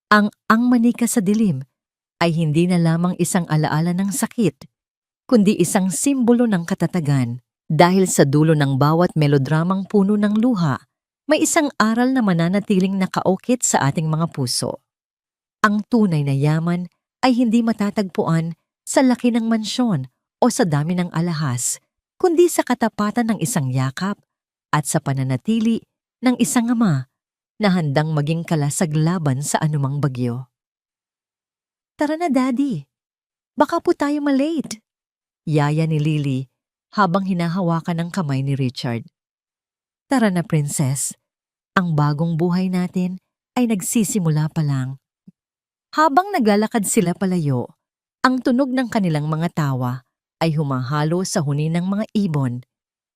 Ang manika sa dilim ay hindi na lamang isang alaala ng sakit, kundi isang simbolo ng katatagan. Dahil sa dulo ng bawat melodramang puno ng luha, may isang aral na mananatiling nakaukit sa ating mga puso. Ang tunay na yaman ay hindi matatagpuan sa laki ng mansyon o sa dami ng alahas, kundi sa katapatan ng isang yakap at sa pananatili ng isang ama na handang maging kalasag laban sa anumang bagyo. Tara na, Daddy. Baka po tayo malate. Yaya ni Lily habang hinahawakan ang kamay ni Richard. Tara na, Princess. Ang bagong buhay natin ay nagsisimula pa lang. Habang naglalakad sila palayo, ang tunog ng kanilang mga tawa ay humahalo sa huni ng mga ibon,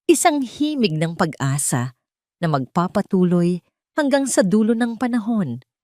isang himig ng pag-asa na magpapatuloy hanggang sa dulo ng panahon.